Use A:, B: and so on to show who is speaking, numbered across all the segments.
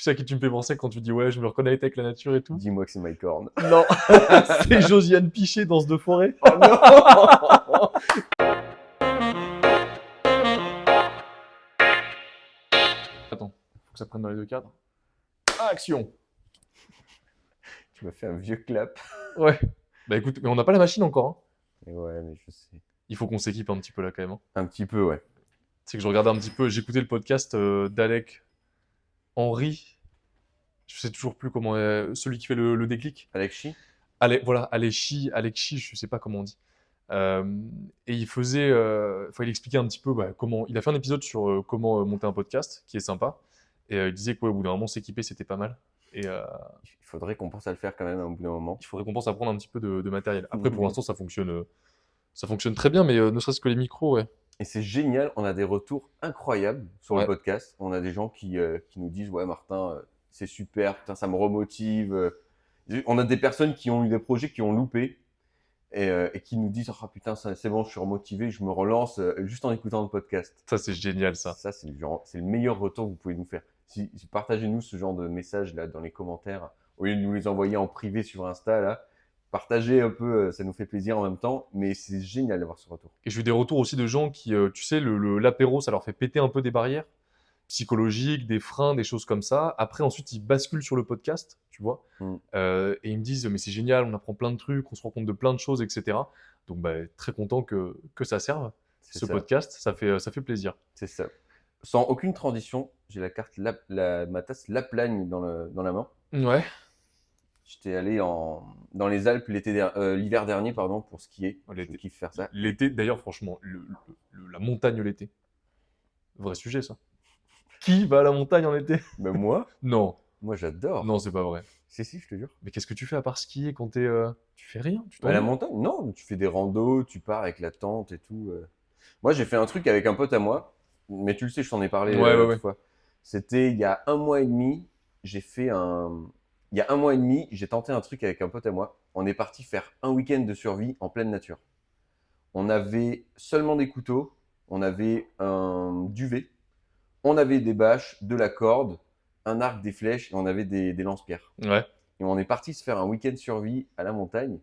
A: sais à qui tu me fais penser quand tu dis ouais, je me reconnecte avec la nature et tout?
B: Dis-moi que c'est Mike Horn.
A: Non, c'est Josiane Piché, Danse de forêt.
B: Oh non.
A: Attends, faut que ça prenne dans les deux cadres. Action.
B: Tu m'as fait un vieux clap.
A: Ouais. Bah écoute, mais on n'a pas la machine encore, hein.
B: Mais ouais, mais je sais.
A: Il faut qu'on s'équipe un petit peu là quand même, hein.
B: Un petit peu, ouais.
A: C'est que je regardais un petit peu, j'écoutais le podcast d'Alec Henry. Je sais toujours plus comment celui qui fait le déclic.
B: Alexis.
A: Voilà, Alexis, je sais pas comment on dit. Et il faisait, il expliquait un petit peu comment. Il a fait un épisode sur comment monter un podcast, qui est sympa. Et il disait qu'au bout d'un moment, s'équiper, c'était pas mal. Et
B: Il faudrait qu'on pense à le faire quand même à un bout d'un moment.
A: il faudrait qu'on pense à prendre un petit peu de matériel. Après, pour
B: Mhm.
A: l'instant, ça fonctionne très bien, mais ne serait-ce que les micros, ouais.
B: Et c'est génial, on a des retours incroyables sur le
A: Ouais.
B: podcast. On a des gens qui nous disent « Ouais, Martin, c'est super, putain, ça me remotive. » On a des personnes qui ont eu des projets qui ont loupé et qui nous disent « Ah putain, c'est bon, je suis remotivé, je me relance juste en écoutant le podcast. »
A: Ça, c'est génial, ça.
B: Ça, c'est le meilleur retour que vous pouvez nous faire. Si partagez-nous ce genre de messages là dans les commentaires, au lieu de nous les envoyer en privé sur Insta, là, partagez un peu, ça nous fait plaisir en même temps, mais c'est génial d'avoir ce retour.
A: Et j'ai eu des retours aussi de gens qui, tu sais, l'apéro, ça leur fait péter un peu des barrières psychologiques, des freins, des choses comme ça. Après, ensuite, ils basculent sur le podcast, tu vois.
B: Mm.
A: Et ils me disent, mais c'est génial, on apprend plein de trucs, on se rend compte de plein de choses, etc. Donc, très content que ça serve,
B: C'est
A: ce
B: ça.
A: podcast. Ça fait plaisir.
B: C'est ça. Sans aucune transition, j'ai la carte, ma tasse Laplagne dans la main.
A: Ouais.
B: J'étais allé dans les Alpes l'hiver dernier, pardon, pour skier.
A: L'été.
B: Je kiffe faire ça.
A: L'été, d'ailleurs, franchement, la montagne l'été. Vrai sujet, ça. Qui va à la montagne en été?
B: Mais moi j'adore.
A: Non, c'est pas vrai.
B: Si, je te jure.
A: Mais qu'est-ce que tu fais à part skier quand t'es... Tu fais rien, tu
B: À la
A: t'ennuies?
B: montagne, non, tu fais des randos, tu pars avec la tente et tout. Moi, j'ai fait un truc avec un pote à moi, mais tu le sais, je t'en ai parlé
A: Ouais.
B: l'autre fois. C'était il y a un mois et demi, il y a un mois et demi, j'ai tenté un truc avec un pote à moi. On est parti faire un week-end de survie en pleine nature. On avait seulement des couteaux, on avait un duvet, on avait des bâches, de la corde, un arc, des flèches et on avait des lance-pierres.
A: Ouais.
B: Et on est parti se faire un week-end survie à la montagne.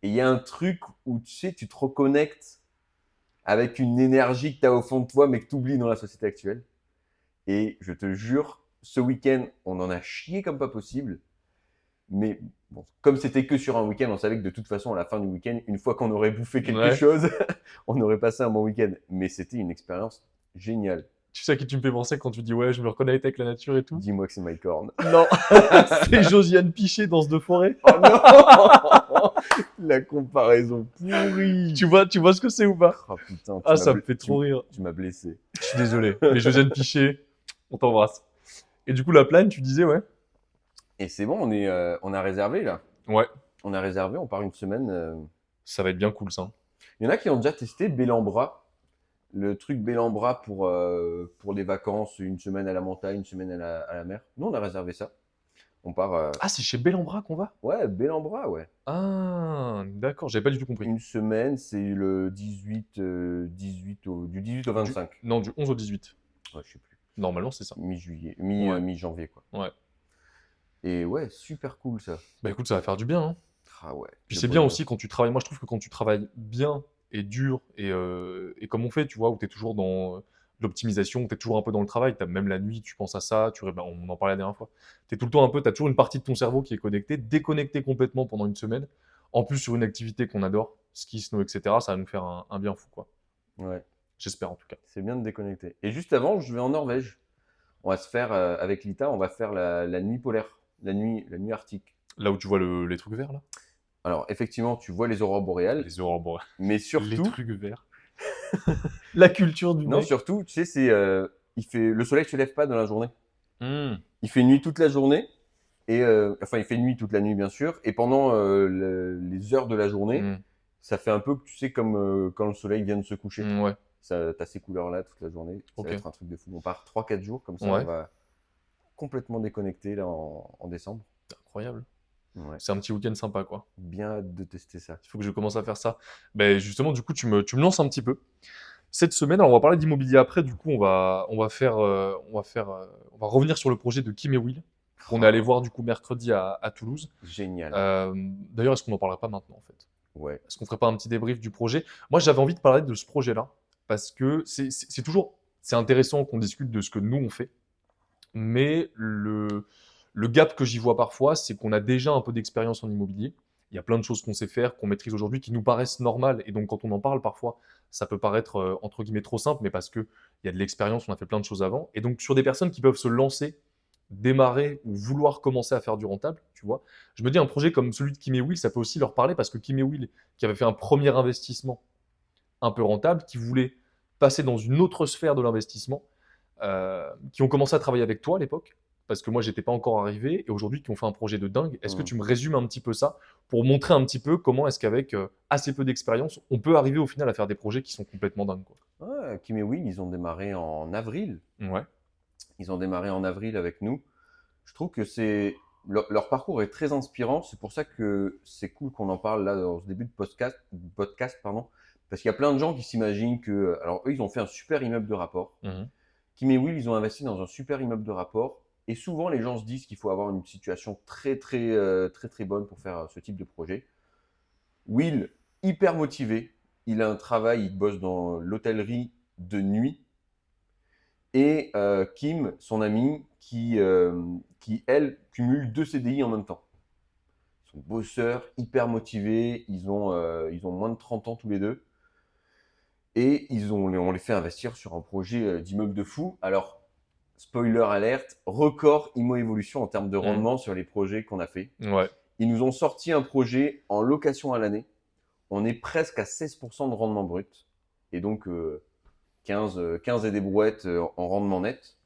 B: Et il y a un truc où tu sais, tu te reconnectes avec une énergie que tu as au fond de toi, mais que tu oublies dans la société actuelle. Et je te jure, ce week-end, on en a chié comme pas possible. Mais bon, comme c'était que sur un week-end, on savait que de toute façon, à la fin du week-end, une fois qu'on aurait bouffé quelque
A: Ouais.
B: chose, on aurait passé un bon week-end. Mais c'était une expérience géniale.
A: Tu sais à qui tu me fais penser quand tu dis ouais, je me reconnecte avec la nature et tout?
B: Dis-moi que c'est Mike Horn.
A: Non, c'est Josiane Piché, Danse de forêt.
B: Oh non. La comparaison pourrie.
A: Tu vois ce que c'est ou pas?
B: Oh putain,
A: Ah, ça me fait trop rire.
B: Tu m'as blessé.
A: Je suis désolé. Mais Josiane Piché, on t'embrasse. Et du coup, la plaine, tu disais, ouais?
B: Et c'est bon, on a réservé là.
A: Ouais,
B: On a réservé, on part une semaine.
A: ça va être bien cool, ça.
B: Il y en a qui ont déjà testé Bellambra. Le truc Bellambra pour les vacances, une semaine à la montagne, une semaine à la mer. Nous, on a réservé ça. On part.
A: Ah, c'est chez Bellambra qu'on va?
B: Ouais, Bellambra, ouais.
A: Ah, d'accord, j'avais pas du tout compris.
B: Une semaine, c'est le du 18 au 25.
A: Non, du 11 au 18.
B: Ouais, je sais plus.
A: Normalement, c'est ça.
B: Mi-juillet,
A: Ouais.
B: mi-janvier, quoi.
A: Ouais.
B: Et ouais, super cool ça.
A: Bah écoute, ça va faire du bien, hein.
B: Ah ouais.
A: Puis
B: le
A: c'est bien
B: bonheur.
A: aussi quand tu travailles. Moi, je trouve que quand tu travailles bien et dur et comme on fait, tu vois, où tu es toujours dans l'optimisation, où tu es toujours un peu dans le travail, même la nuit, tu penses à ça, on en parlait la dernière fois. Tu es tout le temps un peu, tu as toujours une partie de ton cerveau qui est connectée, déconnectée complètement pendant une semaine. En plus, sur une activité qu'on adore, ski, snow, etc., ça va nous faire un bien fou, quoi.
B: Ouais,
A: J'espère en tout cas.
B: c'est bien de déconnecter. Et juste avant, je vais en Norvège. On va se faire, avec Lita, on va faire la nuit polaire, la nuit arctique.
A: Là où tu vois les trucs verts, là?
B: Alors, effectivement, tu vois les aurores boréales,
A: Les aurores boréales.
B: mais
A: Les
B: surtout,
A: trucs verts. La culture du
B: non,
A: mec.
B: surtout, tu sais, le soleil ne se lève pas dans la journée.
A: Hmm.
B: Il fait nuit toute la journée, et il fait nuit toute la nuit, bien sûr, et pendant les heures de la journée,
A: Hmm.
B: ça fait un peu, tu sais, comme quand le soleil vient de se coucher.
A: Ouais.
B: T'as ces couleurs-là toute la journée. Ça
A: Ok.
B: va être un truc de fou. On part 3-4 jours, comme ça,
A: Ouais.
B: on va complètement déconnecter là en décembre.
A: Incroyable.
B: Ouais.
A: C'est un petit week-end sympa, quoi.
B: Bien hâte de tester ça.
A: Il faut que je commence à faire ça. Ben justement, du coup, tu me lances un petit peu. Cette semaine, alors on va parler d'immobilier après. Du coup, on va revenir sur le projet de Kim et Will. qu'on est allé voir du coup mercredi à Toulouse.
B: Génial.
A: D'ailleurs, est-ce qu'on n'en parlerait pas maintenant en fait?
B: Ouais.
A: Est-ce qu'on ferait pas un petit débrief du projet? Moi, j'avais envie de parler de ce projet-là parce que c'est toujours c'est intéressant qu'on discute de ce que nous on fait, mais le gap que j'y vois parfois, c'est qu'on a déjà un peu d'expérience en immobilier. Il y a plein de choses qu'on sait faire, qu'on maîtrise aujourd'hui, qui nous paraissent normales. Et donc, quand on en parle parfois, ça peut paraître entre guillemets trop simple, mais parce qu'il y a de l'expérience, on a fait plein de choses avant. Et donc, sur des personnes qui peuvent se lancer, démarrer ou vouloir commencer à faire du rentable, tu vois, je me dis un projet comme celui de Kim et Will, ça peut aussi leur parler parce que Kim et Will, qui avait fait un premier investissement un peu rentable, qui voulaient passer dans une autre sphère de l'investissement, qui ont commencé à travailler avec toi à l'époque, parce que moi, j'étais pas encore arrivé, et aujourd'hui, qui ont fait un projet de dingue. Est-ce que
B: Mm.
A: tu me résumes un petit peu ça pour montrer un petit peu comment est-ce qu'avec assez peu d'expérience, on peut arriver au final à faire des projets qui sont complètement dingues, quoi.
B: Ouais, Kim et Will, ils ont démarré en avril.
A: Ouais.
B: Ils ont démarré en avril avec nous. Je trouve que leur parcours est très inspirant. C'est pour ça que c'est cool qu'on en parle là dans ce début de podcast, pardon, parce qu'il y a plein de gens qui s'imaginent que, alors eux, ils ont fait un super immeuble de rapport.
A: Mhm.
B: Kim et Will, ils ont investi dans un super immeuble de rapport. Et souvent, les gens se disent qu'il faut avoir une situation très bonne pour faire ce type de projet. Will, hyper motivé. Il a un travail, il bosse dans l'hôtellerie de nuit. Et Kim, son amie, qui, elle, cumule 2 CDI en même temps. Ils sont bosseurs, hyper motivés, ils ont moins de 30 ans tous les deux. Et on les fait investir sur un projet d'immeuble de fou. Alors, spoiler alerte, record Immo Evolution en termes de rendement sur les projets qu'on a fait.
A: Ouais.
B: Ils nous ont sorti un projet en location à l'année. On est presque à 16% de rendement brut. Et donc, 15 et des brouettes en rendement net.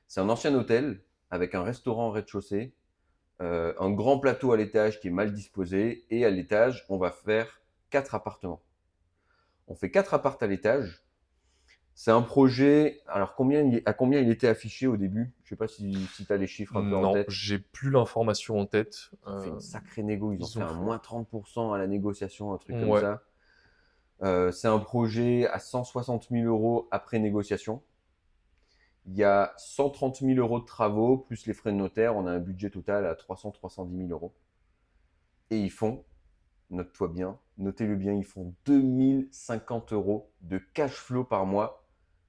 B: C'est un ancien hôtel avec un restaurant au rez-de-chaussée, un grand plateau à l'étage qui est mal disposé. Et à l'étage, on va faire 4 appartements. On fait 4 appartements à l'étage. C'est un projet. Alors, à combien il était affiché au début? Je ne sais pas si tu as les chiffres un peu en
A: Non,
B: tête.
A: j'ai plus l'information en tête.
B: Ils ont fait une sacrée négo. Ils ont fait un
A: fait-
B: moins 30% à la négociation, un truc comme
A: Ouais.
B: ça. C'est un projet à 160 000 euros après négociation. Il y a 130 000 euros de travaux, plus les frais de notaire. On a un budget total à 310 000 euros. Et ils font, note-toi bien, notez-le bien, ils font 2050 euros de cash flow par mois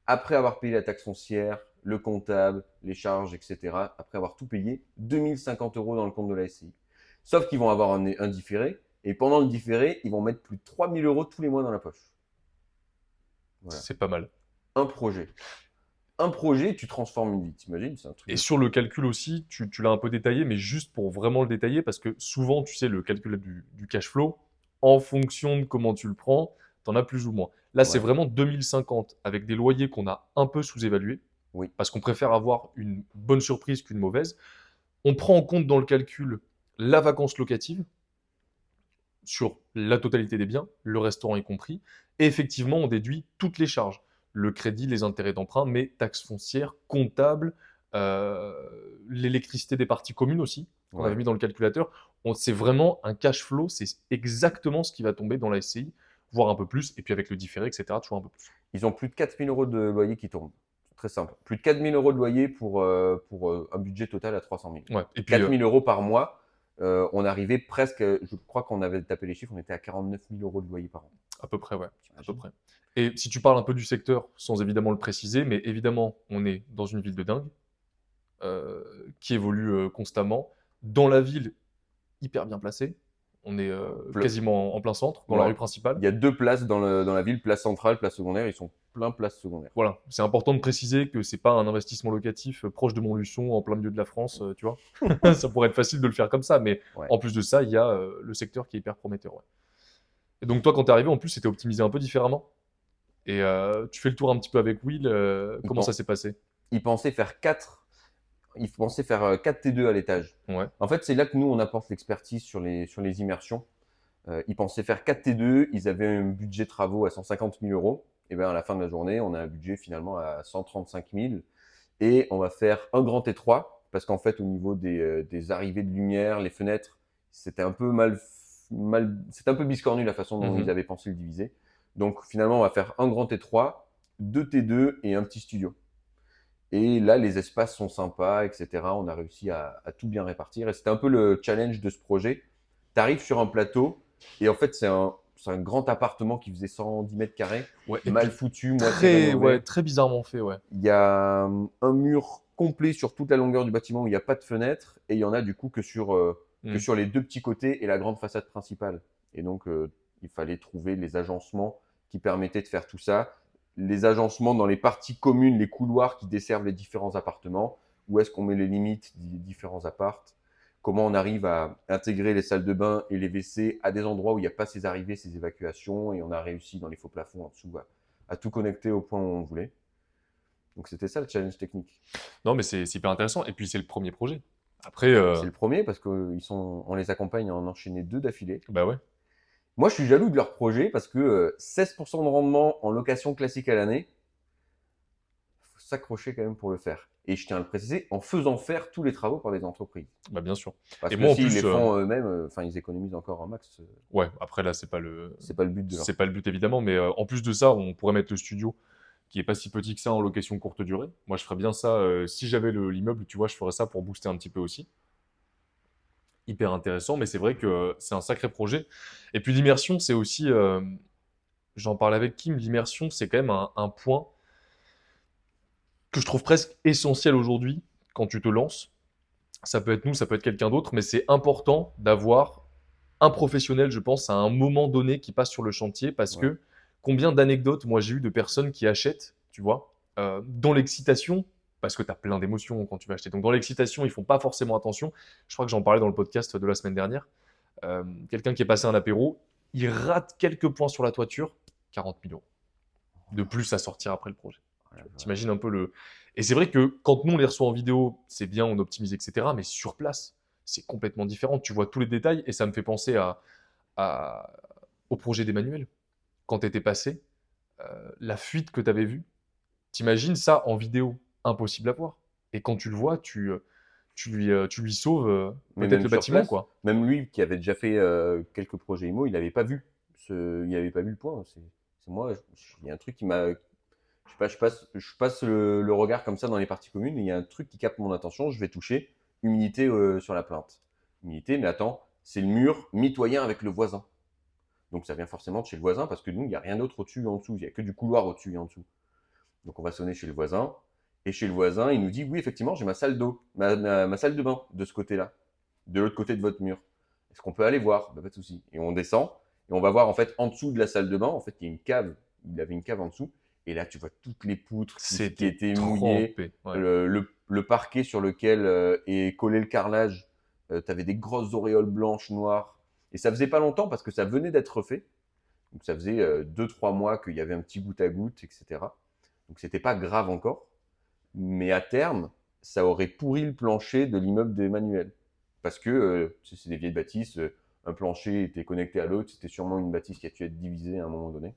B: après avoir payé la taxe foncière, le comptable, les charges, etc. Après avoir tout payé, 2050 euros dans le compte de la SCI. Sauf qu'ils vont avoir un différé. Et pendant le différé, ils vont mettre plus de 3 000 euros tous les mois dans la poche. Voilà.
A: C'est pas mal.
B: Un projet. Un projet, tu transformes une vie. T'imagines, c'est un truc.
A: Et sur le calcul aussi, tu l'as un peu détaillé, mais juste pour vraiment le détailler, parce que souvent, tu sais, le calcul du cash flow, en fonction de comment tu le prends, tu en as plus ou moins. Là, c'est
B: Ouais.
A: vraiment 2050 avec des loyers qu'on a un peu sous-évalués,
B: Oui.
A: parce qu'on préfère avoir une bonne surprise qu'une mauvaise. On prend en compte dans le calcul la vacance locative sur la totalité des biens, le restaurant y compris, et effectivement, on déduit toutes les charges, le crédit, les intérêts d'emprunt, mais taxes foncières, comptables, euh, l'électricité des parties communes aussi, qu'on
B: Ouais.
A: avait mis dans le calculateur. C'est vraiment un cash flow, c'est exactement ce qui va tomber dans la SCI, voire un peu plus, et puis avec le différé, etc., toujours un peu plus.
B: Ils ont plus de 4 000 euros de loyer qui tombent. C'est très simple. Plus de 4 000 euros de loyer pour un budget total à 300 000.
A: Ouais. Et puis,
B: 4 000 euros par mois, on arrivait presque, je crois qu'on avait tapé les chiffres, on était à 49 000 euros de loyer par an.
A: à peu près, ouais, à peu
B: T'imagines?
A: près. Et si tu parles un peu du secteur, sans évidemment le préciser, mais évidemment, on est dans une ville de dingue, qui évolue constamment. Dans la ville, hyper bien placée. On est quasiment en plein centre, dans la
B: Ouais.
A: rue principale.
B: Il y a 2 places dans la ville, place centrale, place secondaire. Ils sont plein place secondaire.
A: Voilà, c'est important de préciser que c'est pas un investissement locatif proche de Montluçon, en plein milieu de la France, tu vois. Ça pourrait être facile de le faire comme ça, mais
B: Ouais.
A: en plus de ça, il y a le secteur qui est hyper prometteur. Ouais. Et donc toi, quand t'es arrivé, en plus, c'était optimisé un peu différemment. Et tu fais le tour un petit peu avec Will. Comment ça s'est passé?
B: Ils pensaient faire 4 T2 à l'étage.
A: Ouais.
B: En fait, c'est là que nous, on apporte l'expertise sur les immersions. Ils pensaient faire 4 T2, ils avaient un budget travaux à 150 000 euros. Et bien, à la fin de la journée, on a un budget finalement à 135 000. Et on va faire un grand T3, parce qu'en fait, au niveau des arrivées de lumière, les fenêtres, c'était un peu c'était un peu biscornu la façon dont ils avaient pensé le diviser. Donc finalement, on va faire un grand T3, 2 T2 et un petit studio. Et là, les espaces sont sympas, etc. On a réussi à tout bien répartir. Et c'était un peu le challenge de ce projet. Tu arrives sur un plateau et en fait, c'est un grand appartement qui faisait 110 mètres carrés,
A: Ouais, et
B: mal
A: puis
B: foutu, moitié
A: ouais,
B: rénové.
A: très bizarrement fait, ouais.
B: Il y a un mur complet sur toute la longueur du bâtiment où il n'y a pas de fenêtre et il y en a du coup que
A: Mm.
B: sur les deux petits côtés et la grande façade principale. Et donc, il fallait trouver les agencements qui permettaient de faire tout ça. Les agencements dans les parties communes, les couloirs qui desservent les différents appartements. Où est-ce qu'on met les limites des différents appartes? Comment on arrive à intégrer les salles de bain et les WC à des endroits où il n'y a pas ces arrivées, ces évacuations. Et on a réussi dans les faux plafonds en dessous à tout connecter au point où on voulait. Donc c'était ça le challenge technique.
A: Non, mais c'est hyper intéressant. Et puis c'est le premier projet. Après,
B: C'est le premier parce qu'on les accompagne à en enchaîner 2 d'affilée.
A: bah ouais.
B: Moi, je suis jaloux de leur projet parce que 16% de rendement en location classique à l'année, faut s'accrocher quand même pour le faire. Et je tiens à le préciser, en faisant faire tous les travaux par les entreprises.
A: Bah bien sûr.
B: Parce
A: Et
B: que
A: moi en
B: s'ils les
A: plus,
B: font eux-mêmes, enfin, ils économisent encore un max.
A: ouais, après là,
B: C'est pas le but de leur
A: c'est pas le but évidemment, mais en plus de ça, on pourrait mettre le studio qui est pas si petit que ça en location courte durée. Moi, je ferais bien ça. Si j'avais l'immeuble, tu vois, je ferais ça pour booster un petit peu aussi. Hyper intéressant, mais c'est vrai que c'est un sacré projet. Et puis l'immersion, c'est aussi, j'en parlais avec Kim, l'immersion, c'est quand même un point que je trouve presque essentiel aujourd'hui quand tu te lances. Ça peut être nous, ça peut être quelqu'un d'autre, mais c'est important d'avoir un professionnel, je pense, à un moment donné qui passe sur le chantier parce
B: Ouais.
A: que combien d'anecdotes moi j'ai eu de personnes qui achètent, tu vois, dans l'excitation, parce que tu as plein d'émotions quand tu vas acheter. Donc dans l'excitation, ils font pas forcément attention. Je crois que j'en parlais dans le podcast de la semaine dernière. Quelqu'un qui est passé un apéro, il rate quelques points sur la toiture, 40 000 euros. De plus à sortir après le projet.
B: Voilà, voilà.
A: T'imagines un peu le. Et c'est vrai que quand nous on les reçoit en vidéo, c'est bien, on optimise, etc. Mais sur place, c'est complètement différent. Tu vois tous les détails et ça me fait penser à- au projet d'Emmanuel. Quand tu étais passé, la fuite que tu avais vue, t'imagines ça en vidéo, impossible à voir. Et quand tu le vois, tu lui sauves
B: Mais
A: peut-être
B: même
A: le
B: sur
A: bâtiment,
B: place,
A: quoi.
B: même lui qui avait déjà fait quelques projets IMO, il n'avait pas vu. Il n'avait pas vu le point. C'est moi, il y a un truc qui m'a. Je sais pas, je passe le regard comme ça dans les parties communes et il y a un truc qui capte mon attention. Je vais toucher humidité sur la plainte. Humidité, mais attends, c'est le mur mitoyen avec le voisin. Donc ça vient forcément de chez le voisin parce que nous, il n'y a rien d'autre au-dessus et en dessous. Il n'y a que du couloir au-dessus et en dessous. Donc on va sonner chez le voisin. Et chez le voisin, il nous dit oui, effectivement, j'ai ma salle d'eau, ma salle de bain de ce côté-là, de l'autre côté de votre mur. Est-ce qu'on peut aller voir? Bah, pas de souci. Et on descend et on va voir en fait en dessous de la salle de bain, en fait, il y a une cave. Il avait une cave en dessous. Et là, tu vois toutes les poutres qui
A: C'était
B: étaient mouillées,
A: trempé. Ouais.
B: le parquet sur lequel est collé le carrelage. Tu avais des grosses auréoles blanches, noires. Et ça faisait pas longtemps parce que ça venait d'être refait. Donc ça faisait 2-3 mois qu'il y avait un petit goutte à goutte, etc. Donc c'était pas grave encore. Mais à terme, ça aurait pourri le plancher de l'immeuble d'Emmanuel. Parce que c'est des vieilles bâtisses, un plancher était connecté à l'autre, c'était sûrement une bâtisse qui a dû être divisée à un moment donné.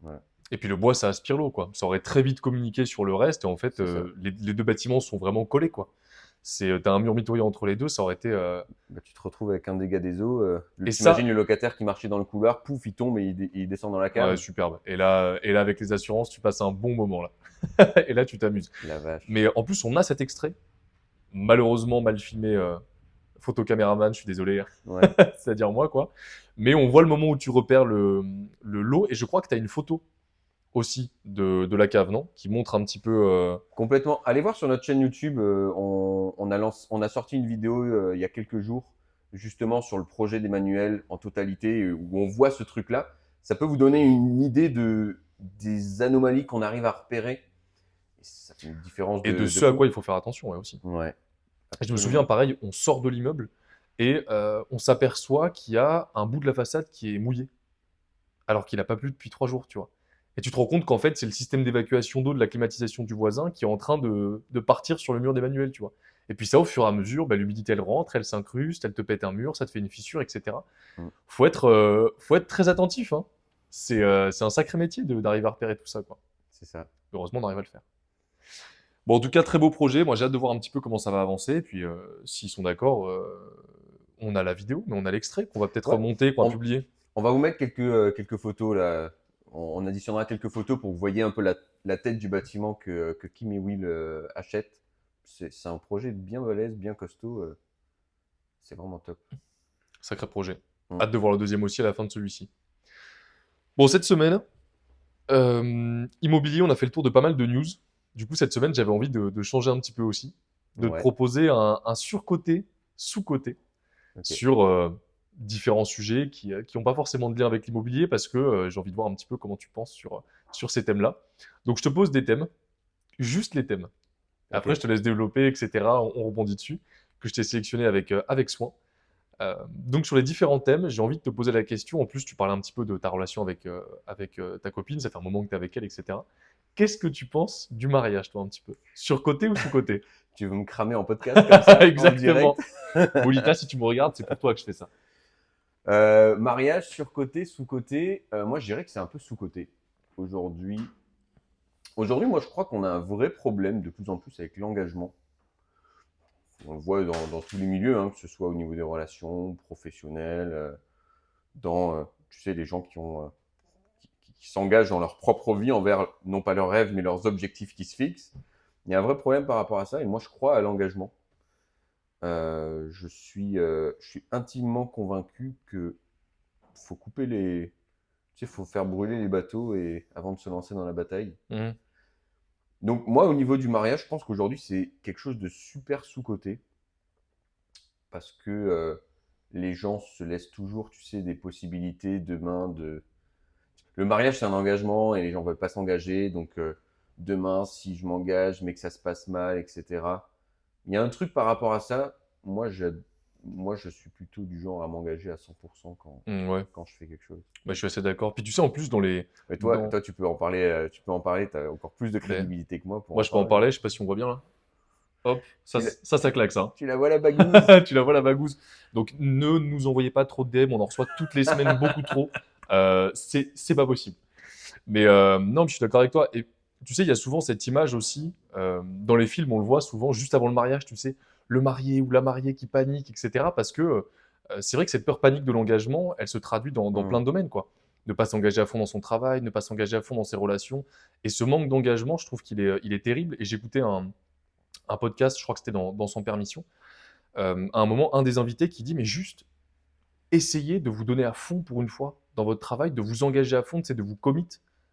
B: Voilà,
A: Et puis le bois, ça aspire l'eau, quoi. Ça aurait très vite communiqué sur le reste, et en fait,
B: c'est ça.
A: les deux bâtiments sont vraiment collés, quoi. T'as un mur mitoyen entre les deux, ça aurait été.
B: Bah, tu te retrouves avec un dégât des eaux.
A: Et
B: T'imagines
A: ça,
B: le locataire qui marchait dans le couloir, pouf, il tombe et il descend dans la
A: ouais,
B: cave.
A: superbe. Et là, avec les assurances, tu passes un bon moment, là. Et là, tu t'amuses.
B: La vache.
A: Mais en plus, on a cet extrait, malheureusement mal filmé, photo caméraman, je suis désolé,
B: Ouais.
A: c'est-à-dire moi, quoi. Mais on voit le moment où tu repères le lot, et je crois que tu as une photo aussi de la cave, non? Qui montre un petit peu.
B: Complètement. Allez voir sur notre chaîne YouTube, on a sorti une vidéo il y a quelques jours, justement sur le projet d'Emmanuel en totalité, où on voit ce truc-là. Ça peut vous donner une idée des anomalies qu'on arrive à repérer. Et ça fait une différence
A: Et de
B: de
A: ce à
B: fou.
A: quoi il faut faire attention, ouais, aussi.
B: Ouais,
A: Et je me souviens,
B: absolument.
A: pareil, on sort de l'immeuble et on s'aperçoit qu'il y a un bout de la façade qui est mouillé, alors qu'il n'a pas plu depuis 3 jours, tu vois. Et tu te rends compte qu'en fait, c'est le système d'évacuation d'eau de la climatisation du voisin qui est en train de partir sur le mur d'Emmanuel, tu vois. Et puis ça, au fur et à mesure, bah, l'humidité, elle rentre, elle s'incruste, elle te pète un mur, ça te fait une fissure, etc.
B: Mm,
A: Faut être très attentif, hein. C'est un sacré métier d'arriver à repérer tout ça, quoi.
B: c'est ça.
A: Heureusement, on arrive à le faire. Bon, en tout cas, très beau projet. Moi, j'ai hâte de voir un petit peu comment ça va avancer. Et puis, s'ils sont d'accord, on a la vidéo, mais on a l'extrait qu'on va peut-être
B: Ouais.
A: remonter, qu'on va
B: On,
A: publier.
B: on va vous mettre quelques photos là. On additionnera quelques photos pour que vous voyez un peu la tête du bâtiment que Kim et Will achètent. C'est un projet bien balèze, bien costaud. C'est vraiment top.
A: Sacré projet.
B: Mm.
A: Hâte de voir le deuxième aussi à la fin de celui-ci. Bon, cette semaine, immobilier, on a fait le tour de pas mal de news. Du coup, cette semaine, j'avais envie de changer un petit peu aussi, de te
B: Ouais,
A: proposer un surcoté, sous-coté
B: ok.
A: sur différents sujets qui ont pas forcément de lien avec l'immobilier parce que j'ai envie de voir un petit peu comment tu penses sur ces thèmes-là. Donc, je te pose des thèmes, juste les thèmes.
B: Ok.
A: Après, je te laisse développer, etc. On rebondit dessus, que je t'ai sélectionné avec soin. Donc sur les différents thèmes, j'ai envie de te poser la question. En plus, tu parlais un petit peu de ta relation avec ta copine, ça fait un moment que tu es avec elle, etc. Qu'est-ce que tu penses du mariage, toi, un petit peu? Sur-côté ou sous-côté?
B: Tu veux me cramer en podcast comme ça, en direct?
A: Exactement. Bolita, si tu me regardes, c'est pour toi que je fais ça.
B: Mariage surcoté, sous-coté. Moi, je dirais que c'est un peu sous-coté. Aujourd'hui, moi, je crois qu'on a un vrai problème de plus en plus avec l'engagement. On le voit dans tous les milieux, hein, que ce soit au niveau des relations professionnelles, tu sais, les gens qui s'engagent dans leur propre vie envers, non pas leurs rêves, mais leurs objectifs qui se fixent. Il y a un vrai problème par rapport à ça, et moi, je crois à l'engagement. Je suis intimement convaincu que faut couper les, tu sais, faut faire brûler les bateaux avant de se lancer dans la bataille.
A: Mhm.
B: Donc moi, au niveau du mariage, je pense qu'aujourd'hui, c'est quelque chose de super sous-coté parce que les gens se laissent toujours, tu sais, des possibilités demain de. Le mariage, c'est un engagement et les gens veulent pas s'engager. Donc demain, si je m'engage mais que ça se passe mal, etc. Il y a un truc par rapport à ça. Moi, je, moi, je suis plutôt du genre à m'engager à 100%
A: Ouais,
B: quand je fais quelque chose.
A: bah, je suis assez d'accord. Puis tu sais, en plus, dans les...
B: Mais
A: Dans...
B: toi, tu peux en parler, tu as encore plus de
A: Ben,
B: crédibilité que moi pour
A: moi,
B: en
A: je peux en
B: parler.
A: parler, je sais pas si on voit bien là. Hop,
B: Tu la,
A: ça claque ça.
B: tu la vois la bagouze?
A: Tu la vois la bagouze. Donc ne nous envoyez pas trop de DM, on en reçoit toutes les semaines beaucoup trop. C'est pas possible. Mais non, je suis d'accord avec toi. Et tu sais, il y a souvent cette image aussi, dans les films, on le voit souvent juste avant le mariage, tu sais, le marié ou la mariée qui panique, etc. Parce que c'est vrai que cette peur panique de l'engagement, elle se traduit dans plein
B: Mmh.
A: de domaines, quoi. Ne pas s'engager à fond dans son travail, ne pas s'engager à fond dans ses relations. Et ce manque d'engagement, je trouve il est terrible. Et j'écoutais un podcast, je crois que c'était dans Sans Permission, à un moment, un des invités qui dit, mais juste, essayez de vous donner à fond pour une fois dans votre travail, de vous engager à fond, c'est de vous commit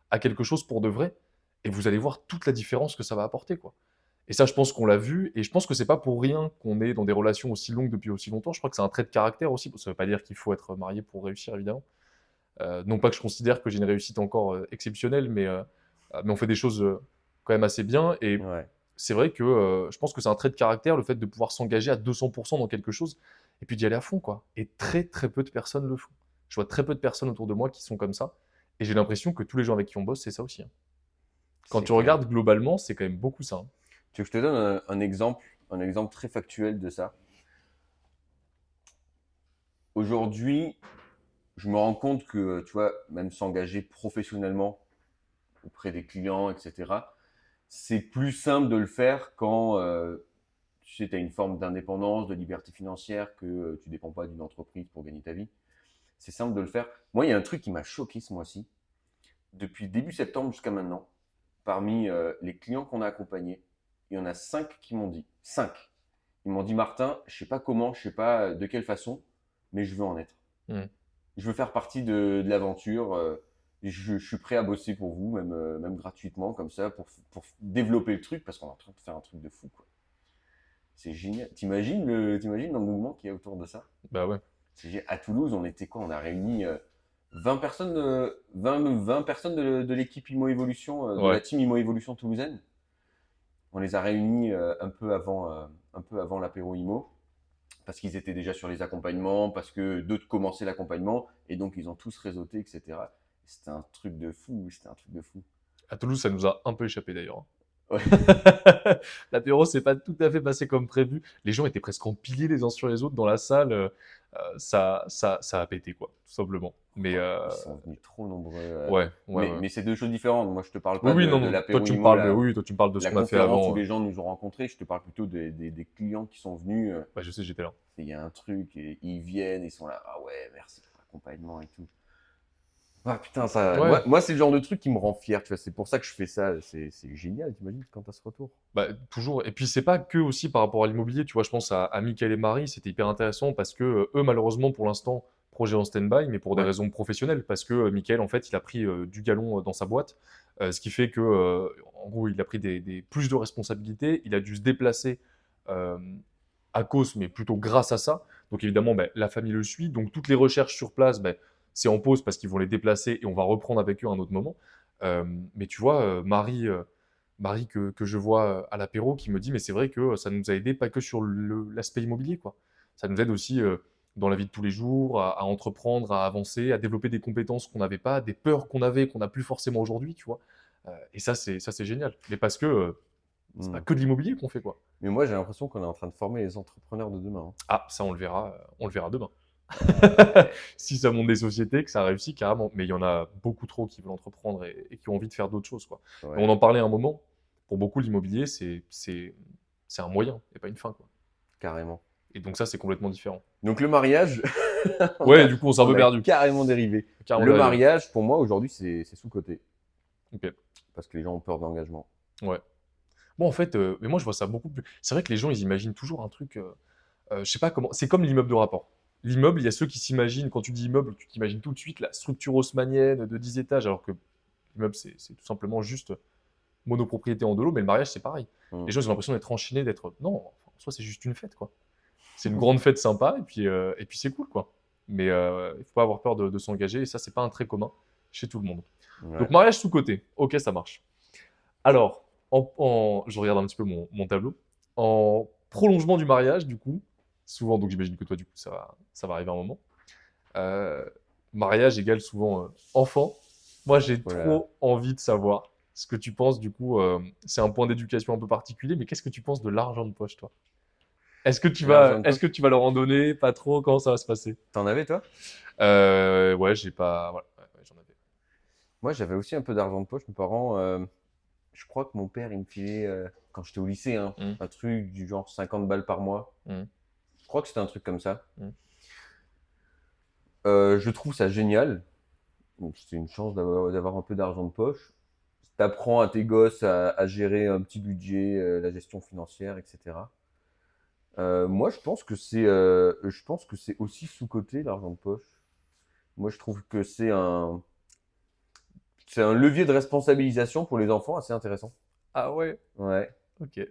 A: à quelque chose pour de vrai, et vous allez voir toute la différence que ça va apporter, quoi. Et ça, je pense qu'on l'a vu, et je pense que c'est pas pour rien qu'on est dans des relations aussi longues depuis aussi longtemps. Je crois que c'est un trait de caractère aussi. Ça veut pas dire qu'il faut être marié pour réussir, évidemment. Non pas que je considère que j'ai une réussite encore exceptionnelle, mais on fait des choses quand même assez bien. Et
B: Ouais.
A: c'est vrai que je pense que c'est un trait de caractère, le fait de pouvoir s'engager à 200% dans quelque chose, et puis d'y aller à fond, quoi. Et très très peu de personnes le font. Je vois très peu de personnes autour de moi qui sont comme ça, et j'ai l'impression que tous les gens avec qui on bosse, c'est ça aussi, hein. Quand
B: C'est
A: tu
B: clair.
A: regardes globalement, c'est quand même beaucoup ça, hein.
B: Tu veux que je te donne un exemple très factuel de ça? Aujourd'hui, je me rends compte que, tu vois, même s'engager professionnellement auprès des clients, etc., c'est plus simple de le faire quand tu sais, tu as une forme d'indépendance, de liberté financière, que tu ne dépends pas d'une entreprise pour gagner ta vie. C'est simple de le faire. Moi, il y a un truc qui m'a choqué ce mois-ci. Depuis début septembre jusqu'à maintenant, parmi les clients qu'on a accompagnés, il y en a 5 qui m'ont dit, 5. Ils m'ont dit, Martin, je sais pas comment, je sais pas de quelle façon, mais je veux en être.
A: Mm.
B: Je veux faire partie de l'aventure. Je suis prêt à bosser pour vous, même gratuitement, comme ça, pour développer le truc, parce qu'on est en train de faire un truc de fou, quoi. C'est génial. T'imagines l'engouement qu'il y a autour de ça?
A: Bah ouais.
B: À Toulouse, on était quoi? On a réuni 20 personnes, 20 personnes de l'équipe Imo Evolution, de la
A: Ouais.
B: team Imo Evolution toulousaine. On les a réunis un peu avant l'apéro Imo, parce qu'ils étaient déjà sur les accompagnements, parce que d'autres commençaient l'accompagnement, et donc ils ont tous réseauté, etc. C'était un truc de fou, c'était un truc de fou.
A: À Toulouse, ça nous a un peu échappé d'ailleurs, hein.
B: Ouais.
A: L'apéro s'est pas tout à fait passé comme prévu. Les gens étaient presque empilés les uns sur les autres dans la salle. Ça a pété, quoi, tout simplement. Mais
B: Ils sont venus trop nombreux.
A: ouais, ouais, ouais.
B: Mais c'est deux choses différentes. Moi, je te parle
A: Oui,
B: pas
A: oui, non,
B: de
A: non. Toi,
B: l'apéro
A: tu me
B: Imo,
A: parles de, oui, toi, tu me parles de ce
B: la
A: qu'on a fait
B: conférence où
A: avant.
B: les gens nous ont rencontrés. Je te parle plutôt des clients qui sont venus.
A: Bah, je sais, j'étais là.
B: Il y a un truc, et ils viennent, ils sont là. Ah ouais, merci pour l'accompagnement et tout. Ah putain, ça,
A: Ouais.
B: moi c'est le genre de truc qui me rend fier, tu vois. C'est pour ça que je fais ça. C'est génial, t'imagines, quand t'as ce retour.
A: Bah, toujours. Et puis, c'est pas que aussi par rapport à l'immobilier. Tu vois, je pense à Mickaël et Marie, c'était hyper intéressant parce que eux, malheureusement, pour l'instant, projet en stand-by, mais pour des
B: Ouais.
A: raisons professionnelles. Parce que Mickaël, en fait, il a pris du galon dans sa boîte. Ce qui fait que, en gros, il a pris plus de responsabilités. Il a dû se déplacer euh, à cause, mais plutôt grâce à ça. Donc, évidemment, bah, la famille le suit. Donc, toutes les recherches sur place, bah, c'est en pause parce qu'ils vont les déplacer et on va reprendre avec eux à un autre moment. Euh, mais tu vois, Marie que je vois à l'apéro qui me dit mais c'est vrai que ça nous a aidé pas que sur l'aspect immobilier quoi. Ça nous aide aussi dans la vie de tous les jours à entreprendre, à avancer, à développer des compétences qu'on n'avait pas, des peurs qu'on avait qu'on n'a plus forcément aujourd'hui, tu vois. Et ça c'est génial. Mais parce que c'est pas
B: Hmm.
A: que de l'immobilier qu'on fait quoi.
B: Mais moi j'ai l'impression qu'on est en train de former les entrepreneurs de demain, hein.
A: Ah ça on le verra demain.
B: Ouais.
A: Si ça monte des sociétés, que ça réussit carrément. Mais il y en a beaucoup trop qui veulent entreprendre et qui ont envie de faire d'autres choses quoi. Et on
B: Ouais,
A: en parlait un moment. Pour beaucoup l'immobilier c'est un moyen et pas une fin, quoi.
B: carrément.
A: Et donc ça, c'est complètement différent.
B: Donc le mariage, on
A: Ouais,
B: a,
A: du coup, on s'est un
B: on
A: peu
B: a
A: perdu.
B: carrément dérivé.
A: Carrément
B: Le
A: dérivé.
B: mariage, pour moi, aujourd'hui, c'est sous-coté.
A: Ok.
B: Parce que les gens ont peur de l'engagement.
A: Ouais. Bon, en fait, mais moi, je vois ça beaucoup plus. C'est vrai que les gens, ils imaginent toujours un truc. Je sais pas comment. C'est comme l'immeuble de rapport. L'immeuble, il y a ceux qui s'imaginent, quand tu dis immeuble, tu t'imagines tout de suite la structure haussmannienne de 10 étages, alors que l'immeuble, c'est tout simplement juste monopropriété en deux lots, mais le mariage, c'est pareil.
B: Hmm.
A: Les gens, ils ont l'impression d'être enchaînés, d'être. Non, enfin, en soi, c'est juste une fête, quoi. C'est une grande fête sympa, et puis c'est cool, quoi. Mais il faut pas avoir peur de s'engager, et ça, c'est pas un trait commun chez tout le monde. Donc,
B: Ouais.
A: mariage sous-côté, ok, ça marche. Alors, je regarde un petit peu mon tableau. En prolongement du mariage, du coup, souvent, donc j'imagine que toi, du coup, ça va arriver un moment. Euh, Mariage égale souvent enfant. Moi, j'ai
B: Voilà.
A: trop envie de savoir ce que tu penses, du coup, c'est un point d'éducation un peu particulier, mais qu'est-ce que tu penses de l'argent de poche, toi?
B: L'argent de
A: Est-ce que
B: poche.
A: tu vas leur en donner? Pas trop? Comment ça va se passer?
B: T'en avais, toi?
A: Ouais, j'ai pas. Voilà, ouais, j'en avais.
B: Moi, j'avais aussi un peu d'argent de poche. Mes parents, je crois que mon père, il me filait, quand j'étais au lycée, hein,
A: Hum,
B: un truc du genre 50 balles par mois.
A: hum,
B: Je crois que c'était un truc comme ça.
A: hum.
B: Je trouve ça génial. Donc, c'est une chance d'avoir un peu d'argent de poche. T'apprends à tes gosses à gérer un petit budget, la gestion financière, etc. Moi, je pense que c'est aussi sous-coté l'argent de poche. Moi, je trouve que c'est un levier de responsabilisation pour les enfants assez intéressant.
A: Ah ouais,
B: Ouais.
A: ok.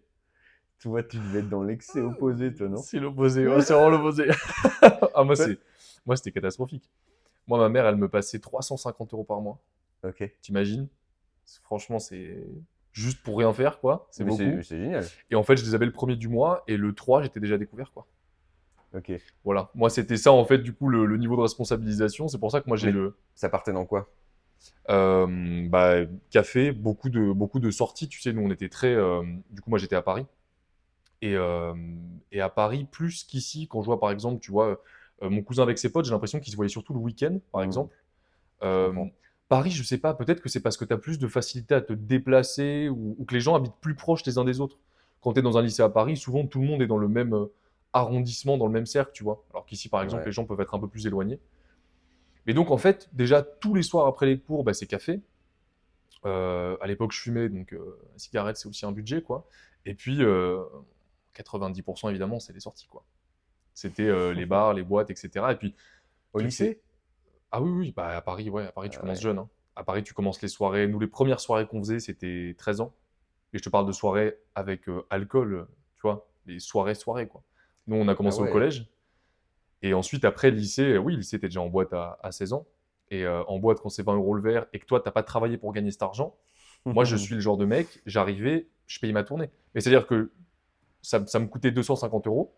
B: Toi, tu devais être dans l'excès opposé, toi, non?
A: C'est l'opposé, ouais, c'est vraiment l'opposé. Ah,
B: Toi-
A: moi, c'était catastrophique. Moi, ma mère, elle me passait 350 € par mois.
B: Ok.
A: T'imagines? Franchement, c'est juste pour rien faire, quoi. C'est
B: Mais
A: beaucoup.
B: c'est génial.
A: Et en fait, je les avais le premier du mois, et le 3, j'étais déjà découvert, quoi.
B: Ok.
A: Voilà. Moi, c'était ça, en fait, du coup, le niveau de responsabilisation. C'est pour ça que moi, j'ai
B: Mais
A: le.
B: ça partait dans quoi?
A: Bah, café, beaucoup de sorties. Tu sais, nous, on était très. Du coup, moi, j'étais à Paris. Et à Paris, plus qu'ici, quand je vois, par exemple, tu vois, mon cousin avec ses potes, j'ai l'impression qu'ils se voyaient surtout le week-end, par
B: Hmm,
A: exemple.
B: je
A: Euh,
B: comprends.
A: Paris, je sais pas, peut-être que c'est parce que tu as plus de facilité à te déplacer ou que les gens habitent plus proches les uns des autres. Quand tu es dans un lycée à Paris, souvent tout le monde est dans le même arrondissement, dans le même cercle, tu vois. Alors qu'ici, par exemple,
B: Ouais.
A: les gens peuvent être un peu plus éloignés. Mais donc, en fait, déjà, tous les soirs après les cours, bah, c'est café. À l'époque, je fumais, donc la cigarette, c'est aussi un budget, quoi. Et puis, 90% évidemment, c'est les sorties, quoi. C'était les bars, les boîtes, etc. Et puis, le
B: Au
A: truc, c'est.
B: lycée?
A: Ah oui, oui, bah à Paris, ouais, à Paris, tu
B: Ah
A: commences
B: ouais.
A: jeune, hein. À Paris, tu commences les soirées. Nous, les premières soirées qu'on faisait, c'était 13 ans. Et je te parle de soirées avec alcool, tu vois, les soirées, quoi. Nous, on a
B: Ah
A: commencé au
B: ouais.
A: collège. Et ensuite, après, le lycée, oui, le lycée, t'es déjà en boîte à 16 ans. Et en boîte, quand c'est 20 € le verre et que toi, t'as pas travaillé pour gagner cet argent, moi, je suis le genre de mec, j'arrivais, je payais ma tournée. Mais c'est-à-dire que ça me coûtait 250 €,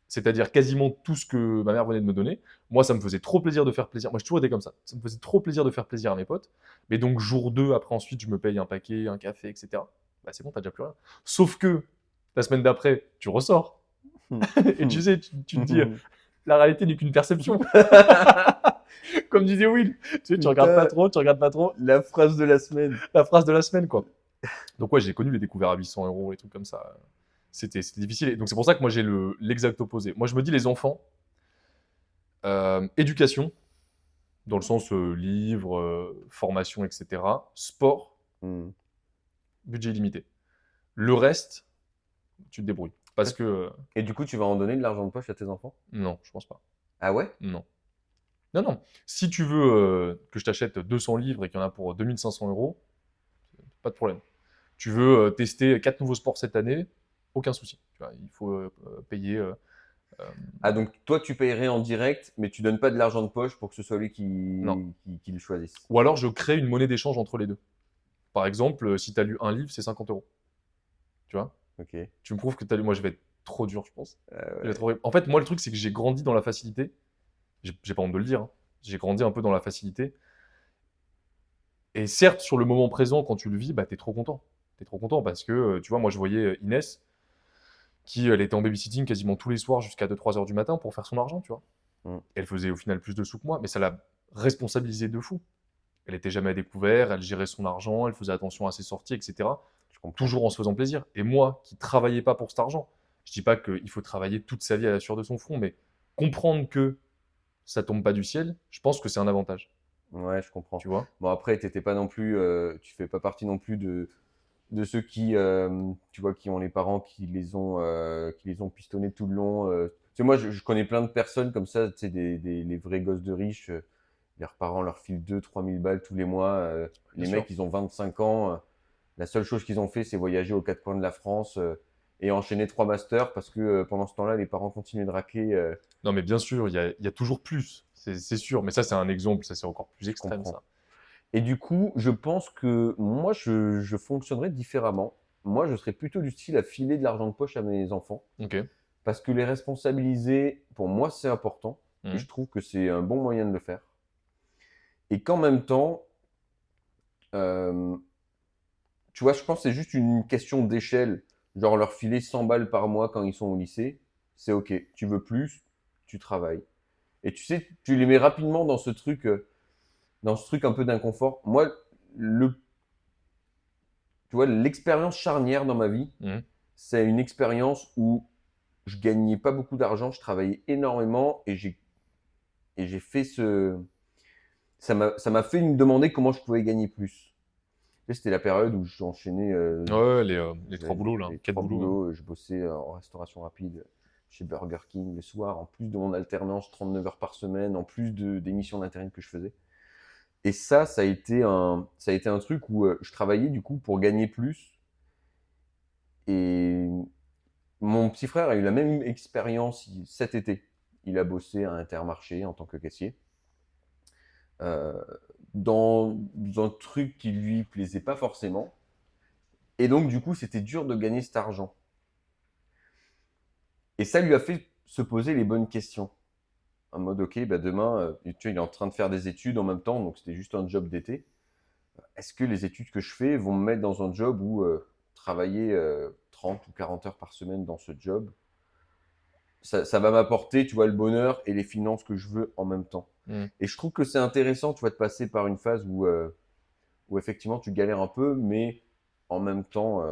A: c'est-à-dire quasiment tout ce que ma mère venait de me donner. Moi, ça me faisait trop plaisir de faire plaisir. Moi, j'ai toujours été comme ça. Ça me faisait trop plaisir de faire plaisir à mes potes. Mais donc, jour 2, après, ensuite, je me paye un paquet, un café, etc. Bah, c'est bon, t'as déjà plus rien. Sauf que la semaine d'après, tu ressors. Et tu sais, tu te dis, la réalité n'est qu'une perception. Comme disait Will. Tu sais, tu regardes pas
B: Putain,
A: trop, tu regardes pas trop.
B: la phrase de la semaine.
A: La phrase de la semaine, quoi. Donc, ouais, j'ai connu les découvertes à 800 €, les trucs comme ça. C'était difficile. Et donc, c'est pour ça que moi, j'ai l'exact opposé. Moi, je me dis, les enfants, éducation, dans le sens livres, formation, etc. Sport,
B: Hmm.
A: budget illimité. Le reste, tu te débrouilles. Parce que
B: Et du coup, tu vas en donner de l'argent de poche à tes enfants?
A: non, je pense pas.
B: Ah ouais?
A: Non. Non, non. Si tu veux que je t'achète 200 livres et qu'il y en a pour 2 500 euros, pas de problème. Tu veux tester 4 nouveaux sports cette année, aucun souci. Tu vois, il faut payer. Euh,
B: Ah, donc toi, tu payerais en direct, mais tu donnes pas de l'argent de poche pour que ce soit lui
A: non.
B: qui le choisisse.
A: Ou alors je crée une monnaie d'échange entre les deux. Par exemple, si tu as lu un livre, c'est 50 euros. Tu vois.
B: Ok.
A: Tu me prouves que tu as lu. Moi, je vais être trop dur, je pense. Je vais être
B: Ouais.
A: horrible. En fait, moi, le truc, c'est que j'ai grandi dans la facilité. J'ai pas honte de le dire, hein. J'ai grandi un peu dans la facilité. Et certes, sur le moment présent, quand tu le vis, bah, t'es trop content. T'es trop content parce que, tu vois, moi, je voyais Inès, qui, elle était en babysitting quasiment tous les soirs jusqu'à 2 3 heures du matin pour faire son argent, tu vois.
B: Hmm.
A: Elle faisait au final plus de sous que moi, mais ça l'a responsabilisée de fou. Elle était jamais à découvert, elle gérait son argent, elle faisait attention à ses sorties, etc.
B: Je comprends.
A: Toujours en se faisant plaisir. Et moi, qui travaillais pas pour cet argent, je dis pas qu'il faut travailler toute sa vie à la sueur de son front, mais comprendre que ça tombe pas du ciel, je pense que c'est un avantage,
B: Ouais, je comprends.
A: tu vois.
B: Bon, après, t'étais pas non plus, tu fais pas partie non plus de ceux qui, tu vois, qui ont les parents qui les ont pistonnés tout le long. Tu sais, moi, je connais plein de personnes comme ça, tu sais, les vrais gosses de riches. Leurs parents leur filent 2 3 000 balles tous les mois.
A: Bien
B: Les
A: sûr.
B: mecs, ils ont 25 ans. La seule chose qu'ils ont fait, c'est voyager aux quatre coins de la France et enchaîner 3 masters parce que pendant ce temps-là, les parents continuent de raquer.
A: Non, mais bien sûr, il y a toujours plus, c'est sûr. Mais ça, c'est un exemple, ça, c'est encore plus
B: Je
A: extrême,
B: comprends.
A: ça.
B: Et du coup, je pense que moi, je fonctionnerais différemment. Moi, je serais plutôt du style à filer de l'argent de poche à mes enfants.
A: Ok.
B: Parce que les responsabiliser, pour moi, c'est important. Et
A: Mhm.
B: je trouve que c'est un bon moyen de le faire. Et qu'en même temps, euh, tu vois, je pense que c'est juste une question d'échelle. Genre leur filer 100 balles par mois quand ils sont au lycée, c'est OK. Tu veux plus, tu travailles. Et tu sais, tu les mets rapidement dans ce truc un peu d'inconfort. Moi, tu vois, l'expérience charnière dans ma vie,
A: Mhm.
B: c'est une expérience où je gagnais pas beaucoup d'argent, je travaillais énormément et j'ai fait ça m'a fait me demander comment je pouvais gagner plus. Et c'était la période où j'enchaînais
A: Ouais, ouais, les trois
B: j'avais
A: boulots, là.
B: les
A: 4
B: trois
A: boulots, hein.
B: boulots, je bossais en restauration rapide chez Burger King le soir, en plus de mon alternance 39 heures par semaine, en plus des missions d'intérim que je faisais. Et ça a été un truc où je travaillais du coup pour gagner plus. Et mon petit frère a eu la même expérience cet été. Il a bossé à Intermarché en tant que caissier. euh, dans un truc qui lui plaisait pas forcément. Et donc, du coup, c'était dur de gagner cet argent. Et ça lui a fait se poser les bonnes questions. En mode, ok, bah demain, tu vois, il est en train de faire des études en même temps, donc c'était juste un job d'été. Est-ce que les études que je fais vont me mettre dans un job où travailler 30 ou 40 heures par semaine dans ce job, ça va m'apporter, tu vois, le bonheur et les finances que je veux en même temps.
A: Mhm.
B: Et je trouve que c'est intéressant, tu vois, de passer par une phase où effectivement tu galères un peu, mais en même temps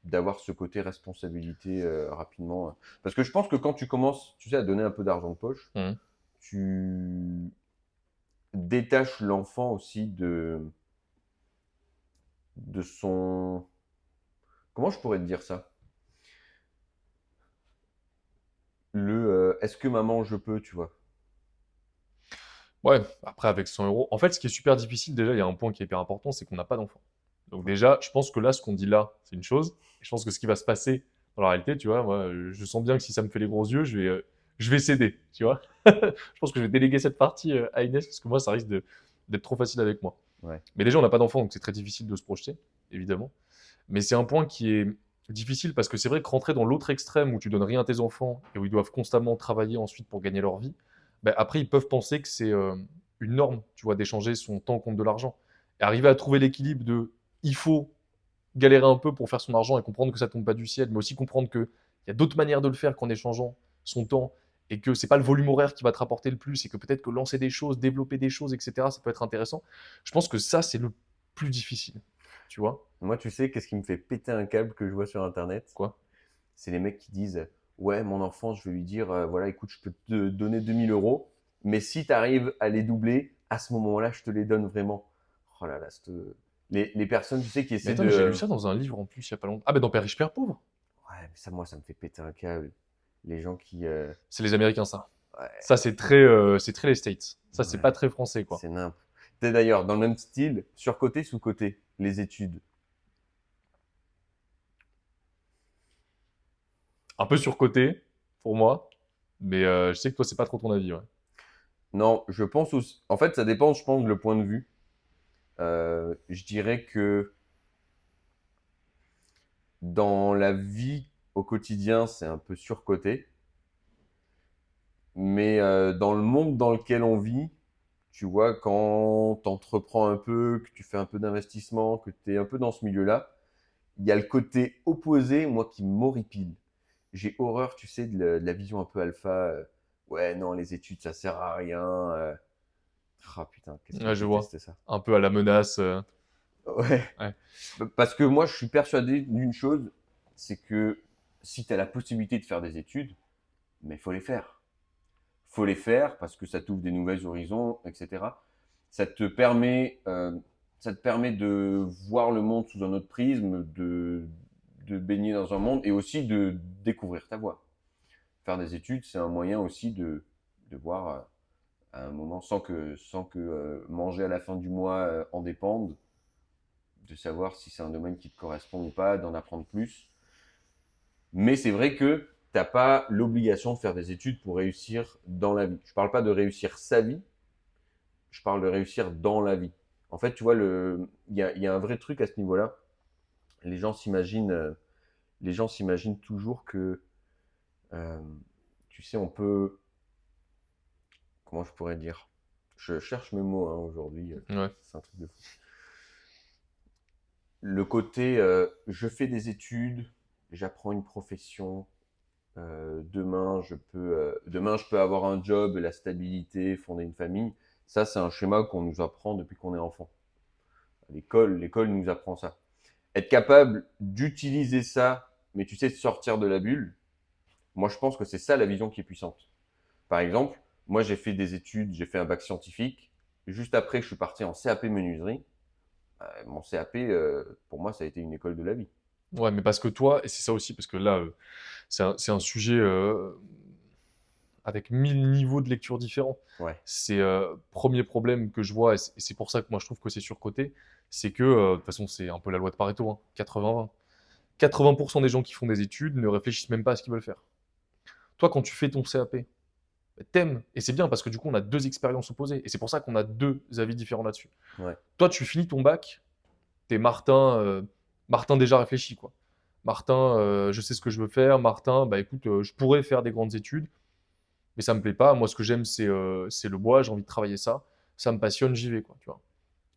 B: d'avoir ce côté responsabilité rapidement. Parce que je pense que quand tu commences, tu sais, à donner un peu d'argent de poche,
A: Mhm.
B: tu détaches l'enfant aussi de son... Comment je pourrais te dire ça? Est-ce que maman je peux, tu vois?
A: Ouais, après, avec 100 euros. En fait, ce qui est super difficile, déjà, il y a un point qui est hyper important, c'est qu'on n'a pas d'enfant. Donc, déjà, je pense que là, ce qu'on dit là, c'est une chose. Et je pense que ce qui va se passer dans la réalité, tu vois, moi, je sens bien que si ça me fait les gros yeux, je vais céder, tu vois. Je pense que je vais déléguer cette partie à Inès, parce que moi, ça risque d'être trop facile avec moi.
B: Ouais.
A: Mais déjà, on n'a pas d'enfant, donc c'est très difficile de se projeter, évidemment. Mais c'est un point qui est difficile parce que c'est vrai que rentrer dans l'autre extrême où tu donnes rien à tes enfants et où ils doivent constamment travailler ensuite pour gagner leur vie, ben après ils peuvent penser que c'est une norme, tu vois, d'échanger son temps contre de l'argent. Et arriver à trouver l'équilibre de il faut galérer un peu pour faire son argent et comprendre que ça tombe pas du ciel, mais aussi comprendre qu'il y a d'autres manières de le faire qu'en échangeant son temps et que c'est pas le volume horaire qui va te rapporter le plus et que peut-être que lancer des choses, développer des choses, etc., ça peut être intéressant. Je pense que ça, c'est le plus difficile, tu vois.
B: Moi, tu sais, qu'est-ce qui me fait péter un câble que je vois sur Internet?
A: Quoi.
B: C'est les mecs qui disent, ouais, mon enfant, je vais lui dire, voilà, écoute, je peux te donner 2 000 euros, mais si tu arrives à les doubler, à ce moment-là, je te les donne vraiment. Oh là là, les personnes, tu sais, qui
A: Mais
B: essaient
A: attends,
B: de.
A: mais j'ai lu ça dans un livre en plus, il y a pas longtemps. Ah, bah dans Père riche, Père pauvre.
B: Ouais, mais ça, moi, ça me fait péter un câble. Les gens qui.
A: C'est les Américains, ça.
B: Ouais,
A: Ça, c'est très les States. Ça, c'est pas
B: ouais,
A: très français, quoi.
B: c'est nimp. Tu d'ailleurs, dans le même style, surcoté, sous-coté, les études.
A: Un peu surcoté, pour moi. Mais je sais que toi, c'est pas trop ton avis, ouais.
B: Non, je pense aussi. En fait, ça dépend, je pense, de le point de vue. Je dirais que dans la vie au quotidien, c'est un peu surcoté. Mais dans le monde dans lequel on vit, tu vois, quand tu entreprends un peu, que tu fais un peu d'investissement, que tu es un peu dans ce milieu-là, il y a le côté opposé, moi, qui m'horripile. J'ai horreur, tu sais, de la vision un peu alpha. Ouais, non, les études, ça sert à rien. Ah putain, qu'est-ce que
A: Ouais,
B: je
A: je vois.
B: déteste ça.
A: Un peu à la menace.
B: Ouais.
A: Ouais.
B: Parce que moi, je suis persuadé d'une chose, c'est que si tu as la possibilité de faire des études, mais il faut les faire. Faut les faire parce que ça t'ouvre des nouveaux horizons, etc. Ça te permet, euh, ça te permet de voir le monde sous un autre prisme, de baigner dans un monde et aussi de découvrir ta voie. Faire des études, c'est un moyen aussi de voir à un moment, sans que manger à la fin du mois en dépende, de savoir si c'est un domaine qui te correspond ou pas, d'en apprendre plus. Mais c'est vrai que tu n'as pas l'obligation de faire des études pour réussir dans la vie. Je ne parle pas de réussir sa vie, je parle de réussir dans la vie. En fait, tu vois, il y a un vrai truc à ce niveau-là. Les gens s'imaginent, euh, les gens s'imaginent toujours que, euh, tu sais, on peut, comment je pourrais dire. Je cherche mes mots hein, aujourd'hui,
A: Ouais.
B: c'est un truc de fou. Le côté, je fais des études, j'apprends une profession, demain, je peux avoir un job, la stabilité, fonder une famille. Ça, c'est un schéma qu'on nous apprend depuis qu'on est enfant. L'école nous apprend ça. Être capable d'utiliser ça, mais tu sais, de sortir de la bulle, moi, je pense que c'est ça la vision qui est puissante. Par exemple, moi, j'ai fait des études, j'ai fait un bac scientifique. Juste après, je suis parti en CAP menuiserie. Mon CAP, pour moi, ça a été une école de la vie.
A: Ouais, mais parce que toi, et c'est ça aussi, parce que là, c'est un sujet avec 1000 niveaux de lecture différents.
B: Ouais,
A: C'est premier problème que je vois, et c'est pour ça que moi je trouve que c'est surcoté, c'est que, de toute façon, c'est un peu la loi de Pareto, hein, 80-20. 80% des gens qui font des études ne réfléchissent même pas à ce qu'ils veulent faire. Toi, quand tu fais ton CAP, t'aimes, et c'est bien parce que du coup, on a deux expériences opposées, et c'est pour ça qu'on a deux avis différents là-dessus.
B: ouais,
A: Toi, tu finis ton bac, t'es Martin déjà réfléchi, quoi. Martin, je sais ce que je veux faire. Martin, bah écoute, je pourrais faire des grandes études, mais ça me plaît pas. Moi, ce que j'aime, c'est le bois, j'ai envie de travailler ça. Ça me passionne, j'y vais, quoi, tu vois.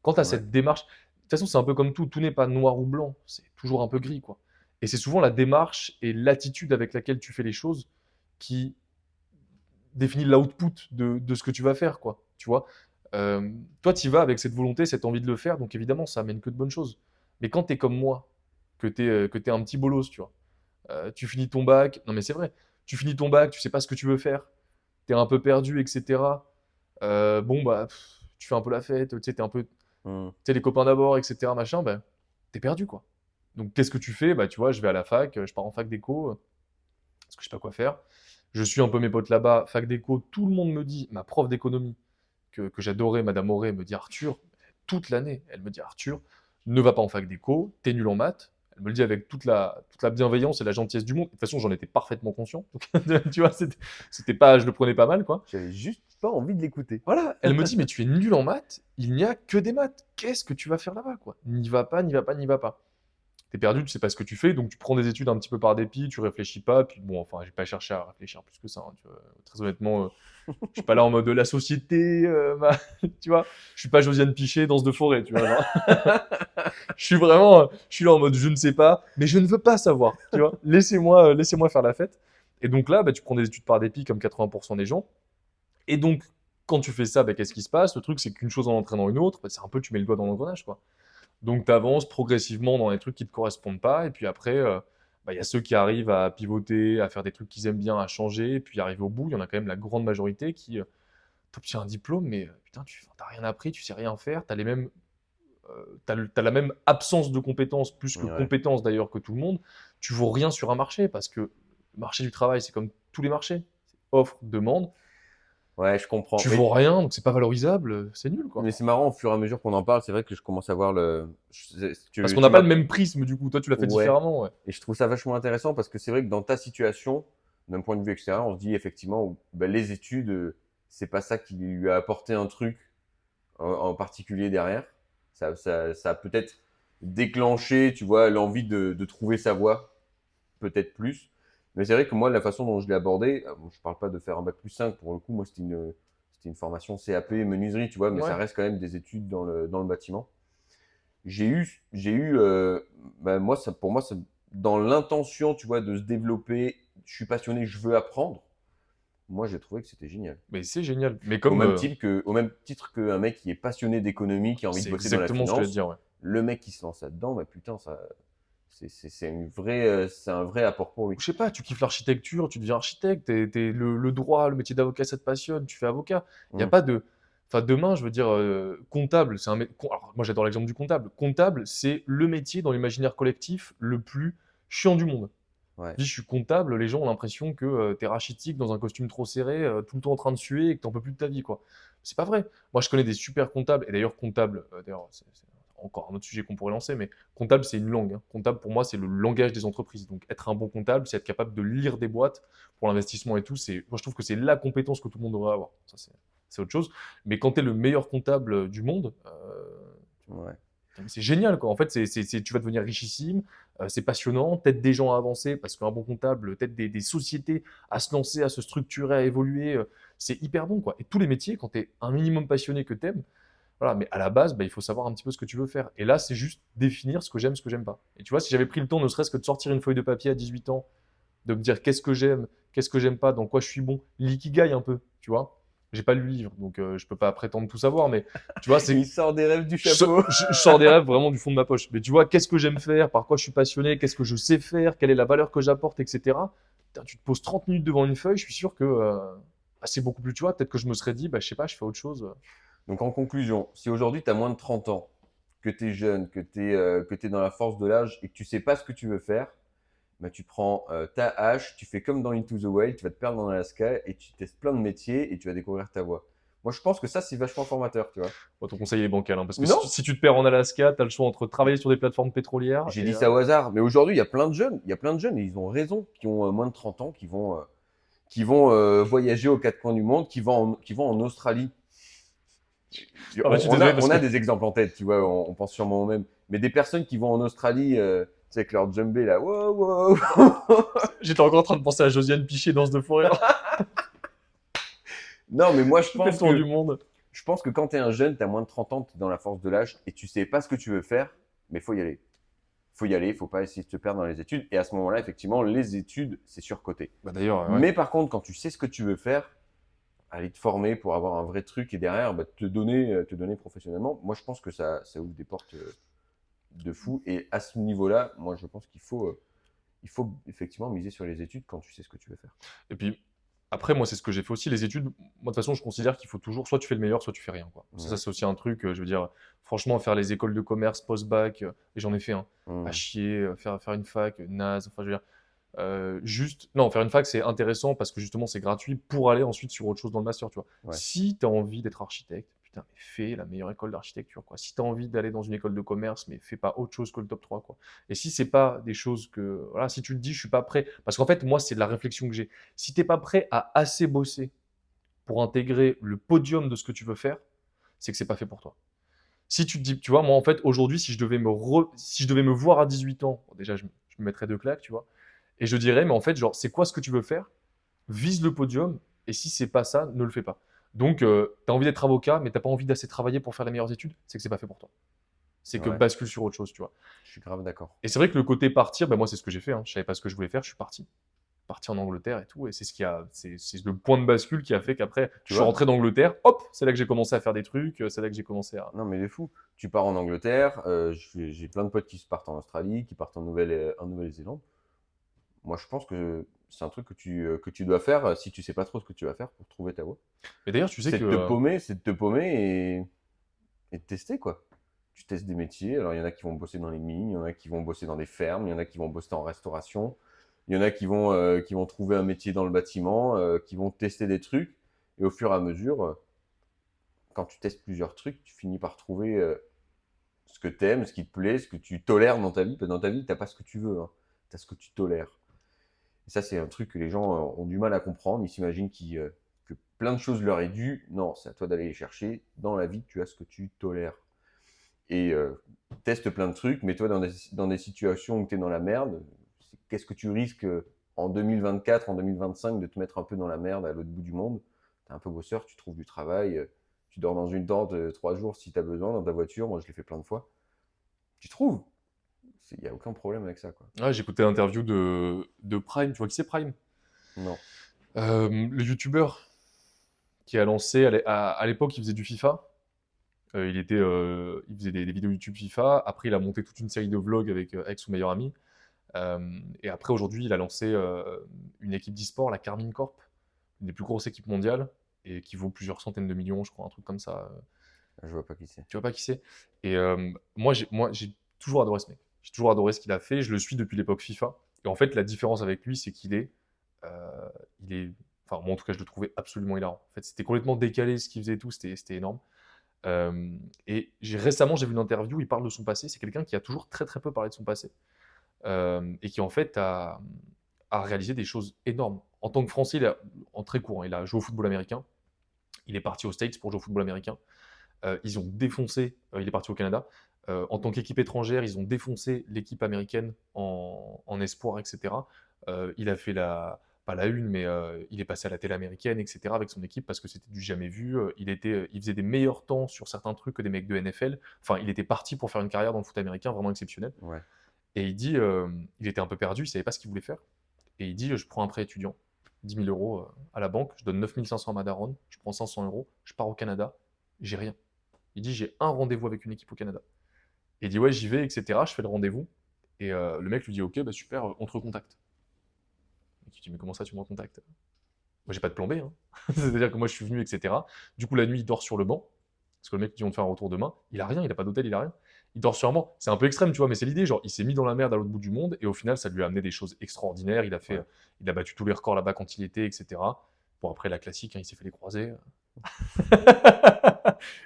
A: Quand tu as
B: ouais,
A: cette démarche, de toute façon, c'est un peu comme tout n'est pas noir ou blanc, c'est toujours un peu gris, quoi. Et c'est souvent la démarche et l'attitude avec laquelle tu fais les choses qui définit l'output de ce que tu vas faire, quoi. Tu vois. Toi, tu y vas avec cette volonté, cette envie de le faire, donc évidemment, ça amène que de bonnes choses. Mais quand tu es comme moi, que t'es un petit bolos, tu vois, tu finis ton bac, non mais c'est vrai, tu finis ton bac, tu sais pas ce que tu veux faire, tu es un peu perdu, etc. Bon, bah, tu fais un peu la fête, tu sais, t'es un peu, tu
B: mmh,
A: sais, les copains d'abord, etc. Machin, bah, t'es perdu, quoi. Donc, qu'est-ce que tu fais? Bah, tu vois, je vais à la fac, je pars en fac d'éco, parce que je sais pas quoi faire. Je suis un peu mes potes là-bas, fac d'éco, tout le monde me dit, ma prof d'économie, que j'adorais, Madame Auré, me dit Arthur, toute l'année, elle me dit Arthur, ne va pas en fac d'éco, t'es nul en maths. Elle me le dit avec toute la bienveillance et la gentillesse du monde. De toute façon, j'en étais parfaitement conscient. Donc, tu vois, c'était pas, je le prenais pas mal, quoi.
B: j'avais juste pas envie de l'écouter.
A: Voilà, elle me dit, mais tu es nul en maths, il n'y a que des maths. Qu'est-ce que tu vas faire là-bas, quoi? N'y va pas, n'y va pas, n'y va pas. T'es perdu, tu sais pas ce que tu fais, donc tu prends des études un petit peu par dépit, tu réfléchis pas, puis bon, enfin, j'ai pas cherché à réfléchir plus que ça, hein, tu vois. Très honnêtement, je suis pas là en mode la société, tu vois. Je suis pas Josiane Pichet, danse de forêt, tu vois. Genre. Je suis là en mode je ne sais pas, mais je ne veux pas savoir, tu vois. Laissez-moi faire la fête. Et donc là, bah, tu prends des études par dépit comme 80% des gens. Et donc, quand tu fais ça, bah, qu'est-ce qui se passe? Le truc, c'est qu'une chose en entraînant une autre, bah, c'est un peu tu mets le doigt dans l'engrenage, quoi. Donc tu avances progressivement dans les trucs qui ne te correspondent pas, et puis après, bah, il y a ceux qui arrivent à pivoter, à faire des trucs qu'ils aiment bien, à changer, et puis arriver au bout, il y en a quand même la grande majorité qui tu obtiens un diplôme, mais putain, tu n'as rien appris, tu sais rien faire, tu as les mêmes t'as la même absence de compétences, plus que
B: Ouais.
A: compétences d'ailleurs que tout le monde, tu vaux rien sur un marché parce que le marché du travail, c'est comme tous les marchés. C'est offre, demande,
B: Ouais, je comprends.
A: tu vaux rien, donc c'est pas valorisable, c'est nul quoi.
B: Mais c'est marrant, au fur et à mesure qu'on en parle, c'est vrai que je commence à voir le.
A: Parce qu'on
B: Tu
A: n'a pas
B: m'as.
A: le même prisme du coup, toi tu l'as fait
B: Ouais.
A: différemment, ouais.
B: Et je trouve ça vachement intéressant parce que c'est vrai que dans ta situation, d'un point de vue extérieur, on se dit effectivement, ben, les études, c'est pas ça qui lui a apporté un truc en particulier derrière. Ça a peut-être déclenché, tu vois, l'envie de trouver sa voie, peut-être plus. Mais c'est vrai que moi, la façon dont je l'ai abordé, bon, je parle pas de faire un bac+5 pour le coup, moi c'était une formation CAP menuiserie, tu vois, mais ça
A: Ouais.
B: reste quand même des études dans le bâtiment. J'ai eu bah, moi, pour moi, dans l'intention, tu vois, de se développer, je suis passionné, je veux apprendre. Moi, j'ai trouvé que c'était génial.
A: Mais c'est génial. Mais
B: Au
A: comme
B: même au même titre qu'un mec qui est passionné d'économie, qui a envie de
A: c'est
B: bosser dans la
A: exactement ce que je voulais te
B: finance,
A: dire, ouais.
B: le mec qui se lance là-dedans, bah putain, c'est un vrai apport pour lui.
A: Je sais pas, tu kiffes l'architecture, tu deviens architecte, le droit, le métier d'avocat, ça te passionne, tu fais avocat. Il n'y a
B: Mm.
A: pas de. Enfin, demain, je veux dire, comptable, c'est un. Alors, moi, j'adore l'exemple du comptable. Comptable, c'est le métier dans l'imaginaire collectif le plus chiant du monde.
B: Ouais.
A: Je dis, je suis comptable, les gens ont l'impression que tu es rachitique dans un costume trop serré, tout le temps en train de suer et que t'en peux plus de ta vie, quoi. C'est pas vrai. Moi, je connais des super comptables, et d'ailleurs, comptable, d'ailleurs, c'est encore un autre sujet qu'on pourrait lancer, mais comptable, c'est une langue, hein. Comptable, pour moi, c'est le langage des entreprises. Donc, être un bon comptable, c'est être capable de lire des boîtes pour l'investissement et tout. Moi, je trouve que c'est la compétence que tout le monde devrait avoir. Ça, c'est autre chose. Mais quand tu es le meilleur comptable du monde,
B: Ouais.
A: c'est génial, quoi. En fait, tu vas devenir richissime, c'est passionnant, t'aides des gens à avancer, parce qu'un bon comptable t'aide des sociétés à se lancer, à se structurer, à évoluer. C'est hyper bon, quoi. Et tous les métiers, quand tu es un minimum passionné que t'aimes, voilà, mais à la base, bah, il faut savoir un petit peu ce que tu veux faire. Et là, c'est juste définir ce que j'aime pas. Et tu vois, si j'avais pris le temps, ne serait-ce que de sortir une feuille de papier à 18 ans, de me dire qu'est-ce que j'aime pas, dans quoi je suis bon, l'ikigai un peu, tu vois. J'ai pas lu le livre, donc je peux pas prétendre tout savoir, mais tu vois, c'est
B: Il sort des rêves du chapeau.
A: je sors des rêves vraiment du fond de ma poche. Mais tu vois, qu'est-ce que j'aime faire, par quoi je suis passionné, qu'est-ce que je sais faire, quelle est la valeur que j'apporte, etc. Putain, tu te poses 30 minutes devant une feuille, je suis sûr que bah, c'est beaucoup plus, tu vois, peut-être que je me serais dit, bah, je sais pas, je fais autre chose.
B: Donc en conclusion, si aujourd'hui tu as moins de 30 ans, que tu es jeune, que tu es dans la force de l'âge et que tu sais pas ce que tu veux faire, bah, tu prends ta hache, tu fais comme dans Into the Wild, tu vas te perdre dans Alaska et tu testes plein de métiers et tu vas découvrir ta voie. Moi, je pense que ça, c'est vachement formateur, tu vois.
A: Bon, ton conseil est bancal, hein, parce que
B: Non,
A: si tu te perds en Alaska, tu as le choix entre travailler sur des plateformes pétrolières
B: j'ai
A: et
B: dit ça au hasard, mais aujourd'hui, il y a plein de jeunes, il y a plein de jeunes et ils ont raison, qui ont moins de 30 ans, qui vont voyager aux quatre coins du monde, qui vont en Australie.
A: ah bah, je suis
B: On
A: désolé
B: a,
A: parce
B: on
A: que
B: a des exemples en tête, tu vois, on pense sûrement au même. Mais des personnes qui vont en Australie, tu sais, avec leur djembé là, wow, wow.
A: j'étais encore en train de penser à Josiane Piché dans ce forêt.
B: Non, mais moi,
A: Je fais le tour du monde.
B: je pense que quand tu es un jeune, tu as moins de 30 ans, tu es dans la force de l'âge et tu sais pas ce que tu veux faire, mais faut y aller. Faut y aller, faut pas essayer de se perdre dans les études. Et à ce moment-là, effectivement, les études, c'est surcoté.
A: Bah d'ailleurs, ouais.
B: Mais par contre, quand tu sais ce que tu veux faire, aller te former pour avoir un vrai truc et derrière, bah, te donner professionnellement, moi, je pense que ça ouvre des portes de fou. Et à ce niveau-là, moi, je pense qu'il faut effectivement miser sur les études quand tu sais ce que tu veux faire.
A: Et puis, après, moi, c'est ce que j'ai fait aussi. Les études, moi, de toute façon, je considère qu'il faut toujours, soit tu fais le meilleur, soit tu fais rien, quoi. Ça,
B: Ouais.
A: c'est aussi un truc, je veux dire, franchement, faire les écoles de commerce post-bac, et j'en ai fait un, à
B: Mmh.
A: chier, faire une fac, naze, enfin, je veux dire, juste, non, faire une fac, c'est intéressant parce que justement, c'est gratuit pour aller ensuite sur autre chose dans le master, tu vois.
B: Ouais.
A: Si tu as envie d'être architecte, putain, mais fais la meilleure école d'architecture, quoi. Si tu as envie d'aller dans une école de commerce, mais fais pas autre chose que le top 3, quoi. Et si c'est pas des choses que, voilà, si tu te dis, je suis pas prêt, parce qu'en fait, moi, c'est de la réflexion que j'ai. Si t'es pas prêt à assez bosser pour intégrer le podium de ce que tu veux faire, c'est que c'est pas fait pour toi. Si tu te dis, tu vois, moi, en fait, aujourd'hui, si je devais me voir à 18 ans, bon, déjà, je me mettrais deux claques, tu vois. Et je dirais, mais en fait, genre, c'est quoi ce que tu veux faire? Vise le podium, et si c'est pas ça, ne le fais pas. Donc, tu as envie d'être avocat, mais t'as pas envie d'assez travailler pour faire les meilleures études, c'est que c'est pas fait pour toi. C'est que
B: Ouais,
A: bascule sur autre chose, tu vois.
B: je suis grave d'accord.
A: Et c'est vrai que le côté partir, ben moi, c'est ce que j'ai fait, hein. Je savais pas ce que je voulais faire, je suis parti en Angleterre et tout. Et c'est le point de bascule qui a fait qu'après,
B: Tu
A: je suis
B: vois?
A: rentré d'Angleterre, hop, c'est là que j'ai commencé à faire des trucs, c'est là que j'ai commencé à.
B: Non, mais il est fou. Tu pars en Angleterre, j'ai plein de potes qui se partent en Australie, qui partent en Nouvelle-Zélande. Moi, je pense que c'est un truc que tu dois faire si tu sais pas trop ce que tu vas faire pour trouver ta voie.
A: Mais d'ailleurs, tu sais
B: C'est
A: que.
B: de te paumer et de tester, quoi. Tu testes des métiers. Alors, il y en a qui vont bosser dans les mines, il y en a qui vont bosser dans des fermes, il y en a qui vont bosser en restauration, il y en a qui vont trouver un métier dans le bâtiment, qui vont tester des trucs. Et au fur et à mesure, quand tu testes plusieurs trucs, tu finis par trouver ce que tu aimes, ce qui te plaît, ce que tu tolères dans ta vie. Parce que dans ta vie, tu n'as pas ce que tu veux, hein. Tu as ce que tu tolères. Et ça, c'est un truc que les gens ont du mal à comprendre. Ils s'imaginent que plein de choses leur est dû. Non, c'est à toi d'aller les chercher. Dans la vie, tu as ce que tu tolères. Et teste plein de trucs, mets-toi dans des situations où tu es dans la merde. Qu'est-ce que tu risques en 2024, en 2025 de te mettre un peu dans la merde à l'autre bout du monde? Tu es un peu bosseur, tu trouves du travail, tu dors dans une tente 3 jours si tu as besoin, dans ta voiture. Moi, je l'ai fait plein de fois. Tu trouves. Il n'y a aucun problème avec ça, quoi.
A: Ouais, j'ai écouté l'interview de Prime. Tu vois qui c'est Prime?
B: Non.
A: Le youtubeur qui a lancé, à l'époque, il faisait du FIFA. Il faisait des vidéos YouTube FIFA. Après, il a monté toute une série de vlogs avec son meilleur ami. Et après, aujourd'hui, il a lancé une équipe d'e-sport, la Carmine Corp, une des plus grosses équipes mondiales, et qui vaut plusieurs centaines de millions, je crois, un truc comme ça.
B: Je vois pas qui c'est.
A: Tu vois pas qui c'est? Et moi, j'ai toujours adoré ce mec. J'ai toujours adoré ce qu'il a fait. Je le suis depuis l'époque FIFA. Et en fait, la différence avec lui, c'est euh, il est, enfin, moi en tout cas, je le trouvais absolument hilarant. En fait, c'était complètement décalé ce qu'il faisait et tout. C'était énorme. Et récemment, j'ai vu une interview. Il parle de son passé. C'est quelqu'un qui a toujours très très peu parlé de son passé et qui en fait a réalisé des choses énormes. En tant que Français, en très court, hein, il a joué au football américain. Il est parti aux States pour jouer au football américain. Ils ont défoncé, il est parti au Canada. En tant qu'équipe étrangère, ils ont défoncé l'équipe américaine en espoir, etc. Il a fait pas la une, mais il est passé à la télé américaine, etc. avec son équipe parce que c'était du jamais vu. Il faisait des meilleurs temps sur certains trucs que des mecs de NFL. Enfin, il était parti pour faire une carrière dans le foot américain vraiment exceptionnelle.
B: Ouais.
A: Et il dit, il était un peu perdu, il savait pas ce qu'il voulait faire. Et il dit, je prends un prêt étudiant, 10 000 euros à la banque, je donne 9 500 à ma daronne, je prends 500 euros, je pars au Canada, j'ai rien. Il dit, j'ai un rendez-vous avec une équipe au Canada. Et il dit, ouais, j'y vais, etc. Je fais le rendez-vous. Et le mec lui dit, ok, bah super, on te recontacte. Et il dit, mais comment ça, tu me recontactes? Moi, j'ai pas de plan B, hein. C'est-à-dire que moi, je suis venu, etc. Du coup, la nuit, il dort sur le banc. Parce que le mec lui dit, on te fait un retour demain. Il a rien, il a pas d'hôtel, il a rien. Il dort sur un banc. C'est un peu extrême, tu vois, mais c'est l'idée. Genre, il s'est mis dans la merde à l'autre bout du monde. Et au final, ça lui a amené des choses extraordinaires.
B: Ouais.
A: Il a battu tous les records là-bas quand il était, etc. Bon, après, la classique, hein, il s'est fait les croisés.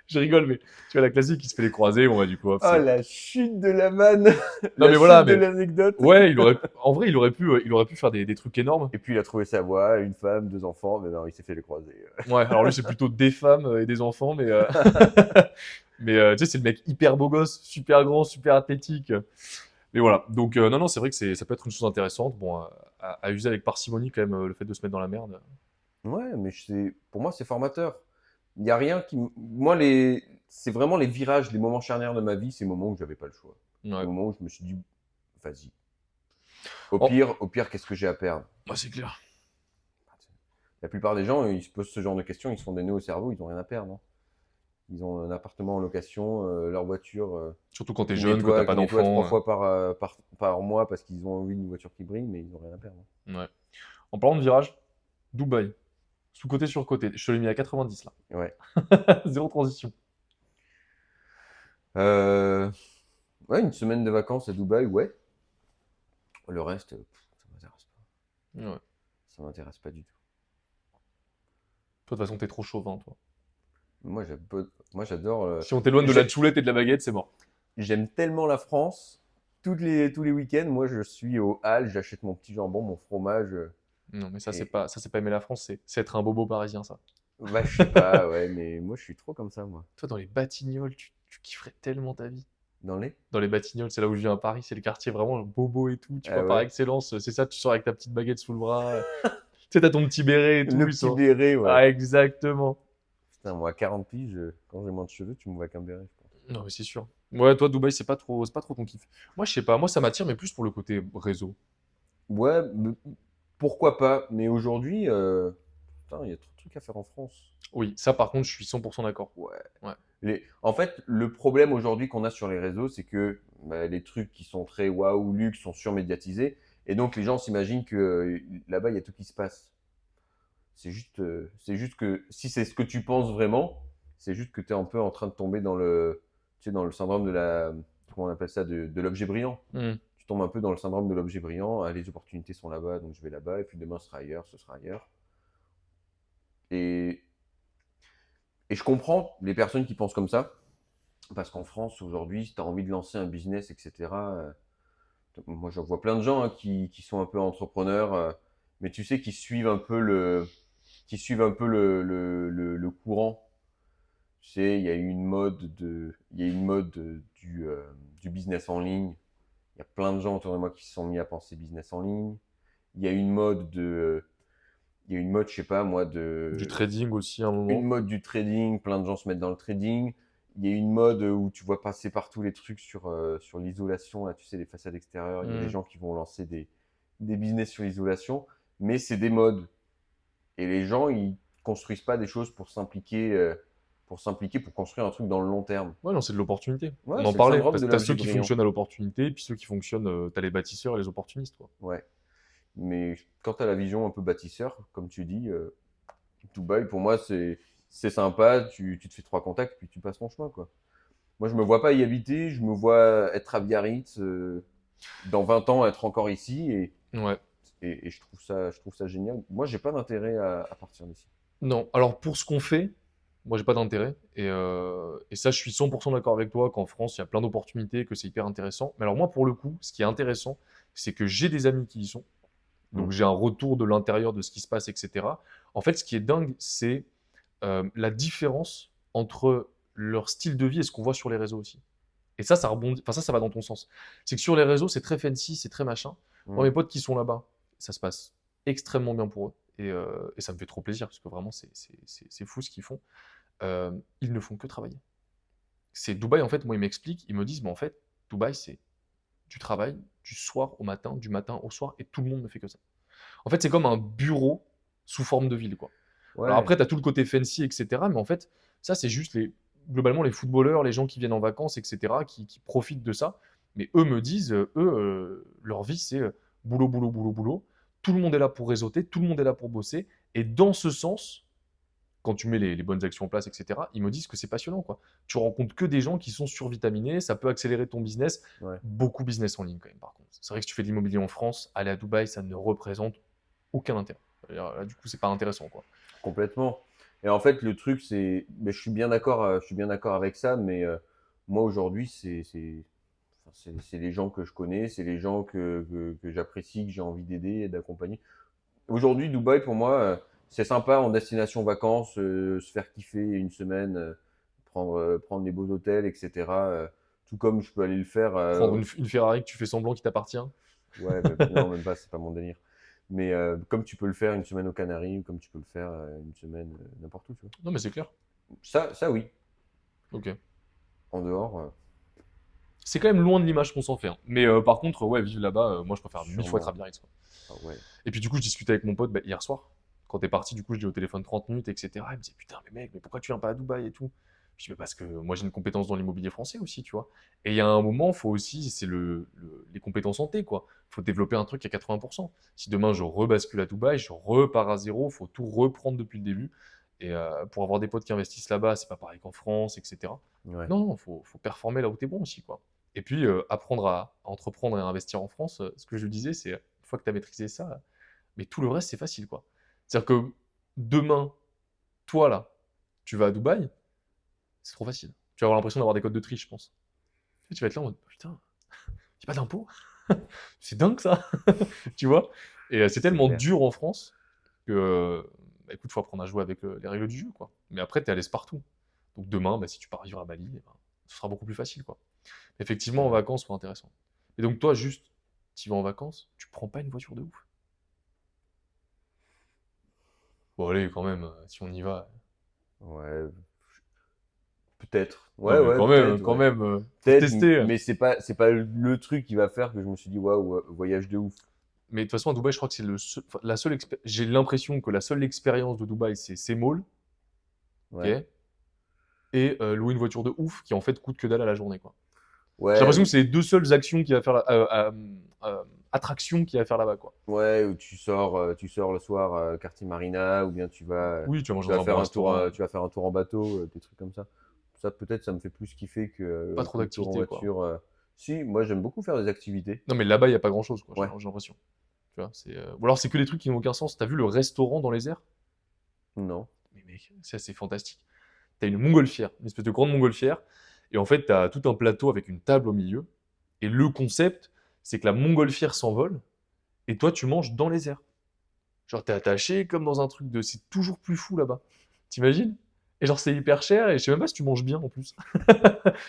A: Je rigole, mais tu vois, la classique, il se fait les croisés. Bon, bah, du coup, hop,
B: Oh,
A: c'est.
B: la chute de la vanne.
A: Non,
B: La
A: mais voilà,
B: chute de
A: mais.
B: l'anecdote.
A: Ouais, en vrai, il aurait pu faire des trucs énormes.
B: Et puis, il a trouvé sa voie, une femme, 2 enfants, mais non, il s'est fait les croiser.
A: Ouais, alors lui, c'est plutôt des femmes et des enfants, mais, mais tu sais, c'est le mec hyper beau gosse, super grand, super athlétique. Mais voilà, donc non, non, c'est vrai que ça peut être une chose intéressante. Bon, à user avec parcimonie quand même, le fait de se mettre dans la merde.
B: Ouais, mais pour moi, c'est formateur. Il n'y a rien qui. Moi, c'est vraiment les virages, les moments charnières de ma vie, c'est les moments où j'avais pas le choix.
A: Ouais.
B: Les moments où je me suis dit, vas-y.
A: Oh,
B: Au pire, qu'est-ce que j'ai à perdre?
A: bah, c'est clair.
B: La plupart des gens, ils se posent ce genre de questions, ils se font des nœuds au cerveau, ils n'ont rien à perdre, hein. Ils ont un appartement en location, leur voiture
A: Surtout quand t'es
B: qui
A: jeune, que t'as
B: nettoie,
A: pas
B: qui nettoie 3
A: d'enfant.
B: fois par mois parce qu'ils ont envie d'une voiture qui brille, mais ils n'ont rien à perdre, hein.
A: Ouais. En parlant de virage, Dubaï, sous-côté sur côté. Je te l'ai mis à 90 là.
B: Ouais.
A: Zéro transition.
B: Euh, Ouais, une semaine de vacances à Dubaï, ouais. Le reste, ça m'intéresse pas.
A: Ouais.
B: Ça m'intéresse pas du tout.
A: Toi, de toute façon, t'es trop chauvin, toi.
B: Moi, j'adore.
A: Si on t'éloigne de la choulette et de la baguette, c'est mort.
B: J'aime tellement la France. Tous les week-ends, moi, je suis au Halles, j'achète mon petit jambon, mon fromage.
A: Non, mais
B: Et
A: ça, c'est pas aimer la France, c'est être un bobo parisien, ça.
B: bah, je sais pas, ouais, mais moi, je suis trop comme ça, moi.
A: Toi, dans les Batignolles, tu kifferais tellement ta vie.
B: Dans les?
A: Dans les Batignolles, c'est là où je viens à Paris, c'est le quartier vraiment bobo et tout, tu
B: Ah
A: vois, par
B: ouais.
A: excellence. C'est ça, tu sors avec ta petite baguette sous le bras. Tu sais, t'as ton petit béret et tout.
B: Le
A: Ils
B: petit
A: sont...
B: béret, ouais.
A: Ah, exactement.
B: Putain, moi, à 40 piges, quand j'ai moins de cheveux, tu me vois qu'un béret, je pense.
A: Non, mais c'est sûr. Ouais, toi, Dubaï, c'est pas trop ton kiff. Moi, je sais pas, moi, ça m'attire, mais plus pour le côté réseau.
B: Ouais, pourquoi pas? Mais aujourd'hui, putain, il y a trop de trucs à faire en France.
A: Oui, ça, par contre, je suis 100% d'accord.
B: Ouais.
A: Ouais.
B: En fait, le problème aujourd'hui qu'on a sur les réseaux, c'est que bah, les trucs qui sont très waouh, luxe, sont surmédiatisés. Et donc, les gens s'imaginent que là-bas, il y a tout qui se passe. C'est juste que si c'est ce que tu penses vraiment, c'est juste que tu es un peu en train de tomber dans tu sais, dans le syndrome de comment on appelle ça, de l'objet brillant.
A: Hmm.
B: Tu tombes un peu dans le syndrome de l'objet brillant. Ah, les opportunités sont là-bas, donc je vais là-bas. Et puis demain, ce sera ailleurs, ce sera ailleurs. Et, et je comprends les personnes qui pensent comme ça. Parce qu'en France, aujourd'hui, si tu as envie de lancer un business, etc., moi, j'en vois plein de gens qui sont un peu entrepreneurs, mais tu sais, qui suivent un peu le courant. Tu sais, il y a une mode du business en ligne. Il y a plein de gens autour de moi qui se sont mis à penser business en ligne. Il y a une mode il y a une mode, je sais pas moi,
A: Du trading aussi à un
B: une
A: moment.
B: mode du trading. Plein de gens se mettent dans le trading. Il y a une mode où tu vois passer partout les trucs sur l'isolation, là, tu sais, les façades extérieures. Il y a des
A: Hmm.
B: gens qui vont lancer des business sur l'isolation, mais c'est des modes. Et les gens, ils construisent pas des choses pour construire un truc dans le long terme.
A: Ouais, non, c'est de l'opportunité. On
B: Ouais,
A: en
B: c'est le
A: parlait,
B: syndrome
A: parce
B: de
A: que t'as
B: l'objet
A: ceux qui
B: brillant.
A: fonctionnent à l'opportunité, puis ceux qui fonctionnent, t'as les bâtisseurs et les opportunistes, quoi.
B: Ouais. Mais quand tu as la vision un peu bâtisseur, comme tu dis, Dubaï, pour moi, c'est sympa. Tu te fais 3 contacts, puis tu passes ton chemin, quoi. Moi, je me vois pas y habiter. Je me vois être à Biarritz, dans 20 ans, être encore ici.
A: Ouais.
B: Et je trouve ça génial. Moi, j'ai pas d'intérêt à partir d'ici.
A: Non, alors pour ce qu'on fait, moi j'ai pas d'intérêt. Et ça, je suis 100% d'accord avec toi qu'en France, il y a plein d'opportunités, que c'est hyper intéressant. Mais alors moi, pour le coup, ce qui est intéressant, c'est que j'ai des amis qui y sont.
B: Mm.
A: Donc j'ai un retour de l'intérieur de ce qui se passe, etc. En fait, ce qui est dingue, c'est la différence entre leur style de vie et ce qu'on voit sur les réseaux aussi. Et ça rebondit, enfin ça va dans ton sens. C'est que sur les réseaux, c'est très fancy, c'est très machin. Moi,
B: Mm.
A: mes potes qui sont là-bas, ça se passe extrêmement bien pour eux. Et ça me fait trop plaisir, parce que vraiment, c'est fou ce qu'ils font. Ils ne font que travailler. C'est Dubaï, en fait, moi, ils m'expliquent, ils me disent, mais en fait, Dubaï, c'est du travail, du soir au matin, du matin au soir, et tout le monde ne fait que ça. En fait, c'est comme un bureau sous forme de ville, quoi. Alors
B: Ouais.
A: après, tu as tout le côté fancy, etc. Mais en fait, ça, c'est juste globalement les footballeurs, les gens qui viennent en vacances, etc., qui profitent de ça. Mais eux me disent, leur vie, c'est boulot, boulot, boulot, boulot. Tout le monde est là pour réseauter, tout le monde est là pour bosser. Et dans ce sens, quand tu mets les bonnes actions en place, etc., ils me disent que c'est passionnant, quoi. Tu rencontres que des gens qui sont survitaminés, ça peut accélérer ton business.
B: Ouais.
A: Beaucoup business en ligne, quand même, par contre. C'est vrai que si tu fais de l'immobilier en France, aller à Dubaï, ça ne représente aucun intérêt. Là, du coup, c'est pas intéressant, quoi.
B: Complètement. Et en fait, le truc, mais je suis bien d'accord avec ça, mais moi aujourd'hui, c'est les gens que je connais, c'est les gens que j'apprécie, que j'ai envie d'aider et d'accompagner. Aujourd'hui, Dubaï, pour moi, c'est sympa en destination vacances, se faire kiffer une semaine, prendre des beaux hôtels, etc. Tout comme je peux aller le faire.
A: Prendre une Ferrari que tu fais semblant qui t'appartient.
B: Ouais, mais non, même pas, c'est pas mon délire. Mais comme tu peux le faire une semaine aux Canaries, ou comme tu peux le faire une semaine n'importe où, tu vois.
A: Non, mais c'est clair.
B: Ça oui.
A: Ok.
B: En dehors,
A: C'est quand même loin de l'image qu'on s'en fait, hein. Mais par contre, ouais, vivre là-bas, moi, je préfère 1000 fois être à
B: sûrement.
A: Biarritz, quoi.
B: Ah ouais.
A: Et puis, du coup, je discutais avec mon pote hier soir. Quand t'es parti, du coup, je l'ai au téléphone 30 minutes, etc. Il me disait, putain, mais mec, mais pourquoi tu viens pas à Dubaï et tout? Je dis, mais parce que moi, j'ai une compétence dans l'immobilier français aussi, tu vois. Et il y a un moment, faut aussi, c'est les compétences en T, quoi. Faut développer un truc à 80%. Si demain, je rebascule à Dubaï, je repars à zéro, faut tout reprendre depuis le début. Et pour avoir des potes qui investissent là-bas, c'est pas pareil qu'en France, etc.
B: Ouais.
A: Non, non, faut performer là où t'es bon aussi, quoi. Et puis, apprendre à entreprendre et à investir en France, ce que je disais, c'est une fois que tu as maîtrisé ça, mais tout le reste, c'est facile, quoi. C'est-à-dire que demain, toi, là, tu vas à Dubaï, c'est trop facile. Tu vas avoir l'impression d'avoir des codes de triche, je pense. Et tu vas être là en mode, putain, j'ai pas d'impôt. C'est dingue, ça. Tu vois. Et c'est
B: C'est
A: tellement
B: clair.
A: dur en France que, bah, écoute, faut apprendre à jouer avec les règles du jeu, quoi. Mais après, t'es à l'aise partout. Donc demain, bah, si tu pars vivre à Bali, eh ben, ce sera beaucoup plus facile, quoi.
B: C'est
A: Effectivement, en
B: vrai.
A: vacances, c'est intéressant. Et donc, toi, juste, tu vas en vacances, tu prends pas une voiture de ouf. Bon, allez, quand même, si on y va.
B: Ouais. Peut-être.
A: Non,
B: Ouais,
A: mais
B: ouais, peut-être,
A: quand
B: ouais.
A: même, pour
B: Peut-être,
A: tester.
B: mais c'est pas le truc qui va faire que je me suis dit, waouh, voyage de ouf.
A: Mais de toute façon, à Dubaï, je crois que c'est enfin, j'ai l'impression que la seule expérience de Dubaï, c'est ces malls,
B: Ouais.
A: ok, et louer une voiture de ouf qui en fait coûte que dalle à la journée, quoi. J'ai
B: Ouais,
A: l'impression que c'est les deux seules actions qui va faire attraction qu'il y a à faire là-bas, quoi.
B: Ouais, ou tu sors le soir quartier Marina, ou bien
A: Oui, tu vas manger
B: tu vas
A: dans un bon
B: faire un tour,
A: restaurant,
B: tu vas faire un tour en bateau, des trucs comme ça. Ça, peut-être, ça me fait plus kiffer
A: pas trop
B: que le tour en
A: d'activités, quoi.
B: voiture. Si, moi, j'aime beaucoup faire des activités.
A: Non, mais là-bas, il y a pas grand-chose, quoi,
B: Ouais,
A: j'ai l'impression. Tu vois, ou alors c'est que des trucs qui n'ont aucun sens. T'as vu le restaurant dans les airs?
B: non.
A: Mais mec, ça c'est fantastique. T'as une montgolfière, une espèce de grande montgolfière, et en fait, t'as tout un plateau avec une table au milieu, et le concept, c'est que la montgolfière s'envole, et toi, tu manges dans les airs. Genre, t'es attaché comme dans un truc de... C'est toujours plus fou là-bas. T'imagines? Et genre, c'est hyper cher, et je sais même pas si tu manges bien en plus.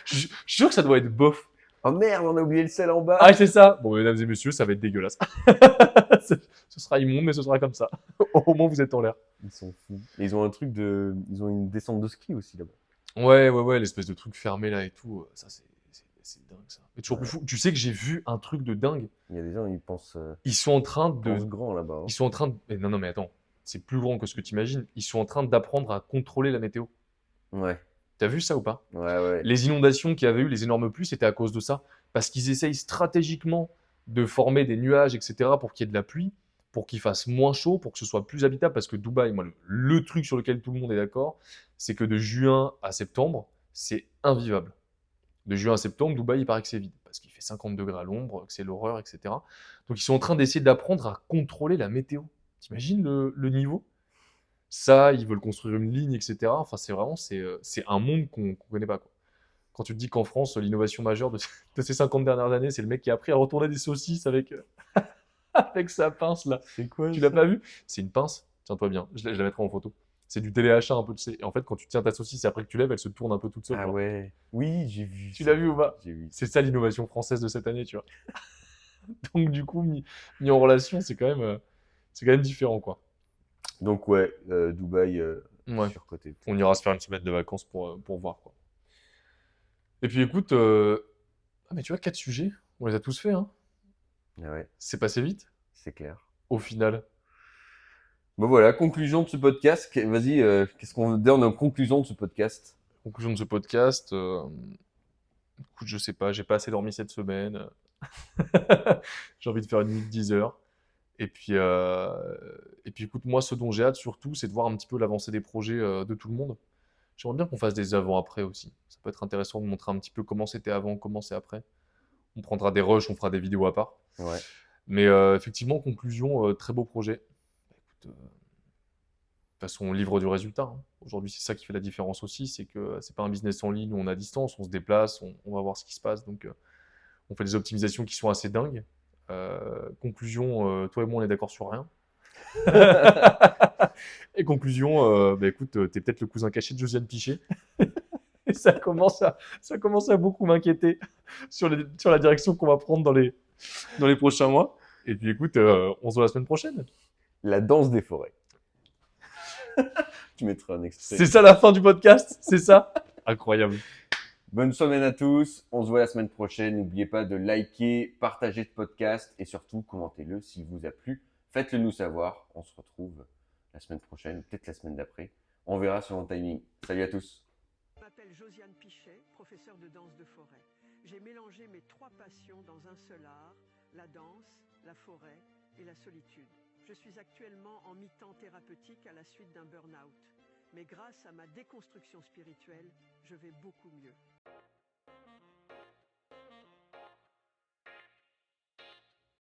A: Je suis sûr que ça doit être bof.
B: Oh merde, on a oublié le sel en
A: Ah,
B: bas!
A: c'est ça. Bon, mesdames et messieurs, ça va être dégueulasse. Ce sera immonde, mais ce sera comme ça. Au moins, vous êtes en l'air.
B: Ils sont fous. Et ils ont un truc de. Ils ont une descente de ski aussi là-bas.
A: Ouais, l'espèce de truc fermé là et tout. Ça, c'est dingue ça. Mais toujours plus
B: Ouais.
A: fou. Tu sais que j'ai vu un truc de dingue.
B: Il y a des gens,
A: Ils sont en train
B: ils pensent
A: de.
B: grand là-bas, hein.
A: Ils sont en train de. Non, non, mais attends. C'est plus grand que ce que tu imagines. Ils sont en train d'apprendre à contrôler la météo.
B: Ouais,
A: T'as vu ça ou pas?
B: ouais.
A: Les inondations qu'il y avait eu, les énormes pluies, c'était à cause de ça. Parce qu'ils essayent stratégiquement de former des nuages, etc., pour qu'il y ait de la pluie, pour qu'il fasse moins chaud, pour que ce soit plus habitable. Parce que Dubaï, moi, le truc sur lequel tout le monde est d'accord, c'est que de juin à septembre, c'est invivable. De juin à septembre, Dubaï, il paraît que c'est vide. Parce qu'il fait 50 degrés à l'ombre, que c'est l'horreur, etc. Donc ils sont en train d'essayer d'apprendre à contrôler la météo. T'imagines le niveau? Ça, ils veulent construire une ligne, etc. Enfin, c'est vraiment, c'est un monde qu'on connaît pas, quoi. Quand tu te dis qu'en France, l'innovation majeure de ces 50 dernières années, c'est le mec qui a appris à retourner des saucisses avec, avec sa pince, là.
B: C'est quoi
A: Tu l'as
B: ça?
A: pas vu? C'est une pince. Tiens-toi bien. Je la mettrai en photo. C'est du téléachat un peu, tu sais. Et en fait, quand tu tiens ta saucisse et après que tu lèves, elle se tourne un peu toute seule,
B: Ah
A: genre.
B: ouais. Oui, j'ai vu
A: Tu
B: ça.
A: l'as vu ou pas?
B: J'ai vu
A: C'est
B: ça.
A: ça l'innovation française de cette année, tu vois. Donc, du coup, mis en relation, c'est quand même différent, quoi.
B: Donc ouais, Dubaï,
A: Ouais.
B: surcoté.
A: On ira se faire une semaine de vacances pour voir, quoi. Et puis, écoute, ah, mais tu vois, 4 sujets, on les a tous faits, hein.
B: Ah ouais,
A: C'est passé vite,
B: c'est clair.
A: au final.
B: Bon voilà, conclusion de ce podcast. Vas-y, qu'est-ce qu'on donne en conclusion de ce podcast?
A: Conclusion de ce podcast, écoute, je sais pas, j'ai pas assez dormi cette semaine. J'ai envie de faire une nuit de 10 heures. Et puis écoute, moi, ce dont j'ai hâte surtout, c'est de voir un petit peu l'avancée des projets de tout le monde. J'aimerais bien qu'on fasse des avant-après aussi. Ça peut être intéressant de montrer un petit peu comment c'était avant, comment c'est après. On prendra des rushs, on fera des vidéos à part.
B: Ouais.
A: Mais effectivement, conclusion, très beau projet. Bah, écoute, de toute façon, on livre du résultat, hein. Aujourd'hui, c'est ça qui fait la différence aussi, c'est que c'est pas un business en ligne où on est à distance, on se déplace, on va voir ce qui se passe. Donc, on fait des optimisations qui sont assez dingues. Conclusion, toi et moi, on est d'accord sur rien. Et conclusion, bah écoute, t'es peut-être le cousin caché de Josiane Pichet. Et ça commence à beaucoup m'inquiéter sur la direction qu'on va prendre dans les prochains mois. Et puis écoute, on se voit la semaine prochaine.
B: La danse des forêts. Tu mettras un extrait.
A: C'est ça la fin du podcast, c'est ça? Incroyable.
B: Bonne semaine à tous. On se voit la semaine prochaine. N'oubliez pas de liker, partager ce podcast et surtout commentez-le s'il vous a plu. Faites-le nous savoir. On se retrouve la semaine prochaine, peut-être la semaine d'après. On verra sur mon timing. Salut à tous.
C: Je m'appelle Josiane Pichet, professeure de danse de forêt. J'ai mélangé mes 3 passions dans un seul art, la danse, la forêt et la solitude. Je suis actuellement en mi-temps thérapeutique à la suite d'un burn-out. Mais grâce à ma déconstruction spirituelle, je vais beaucoup mieux.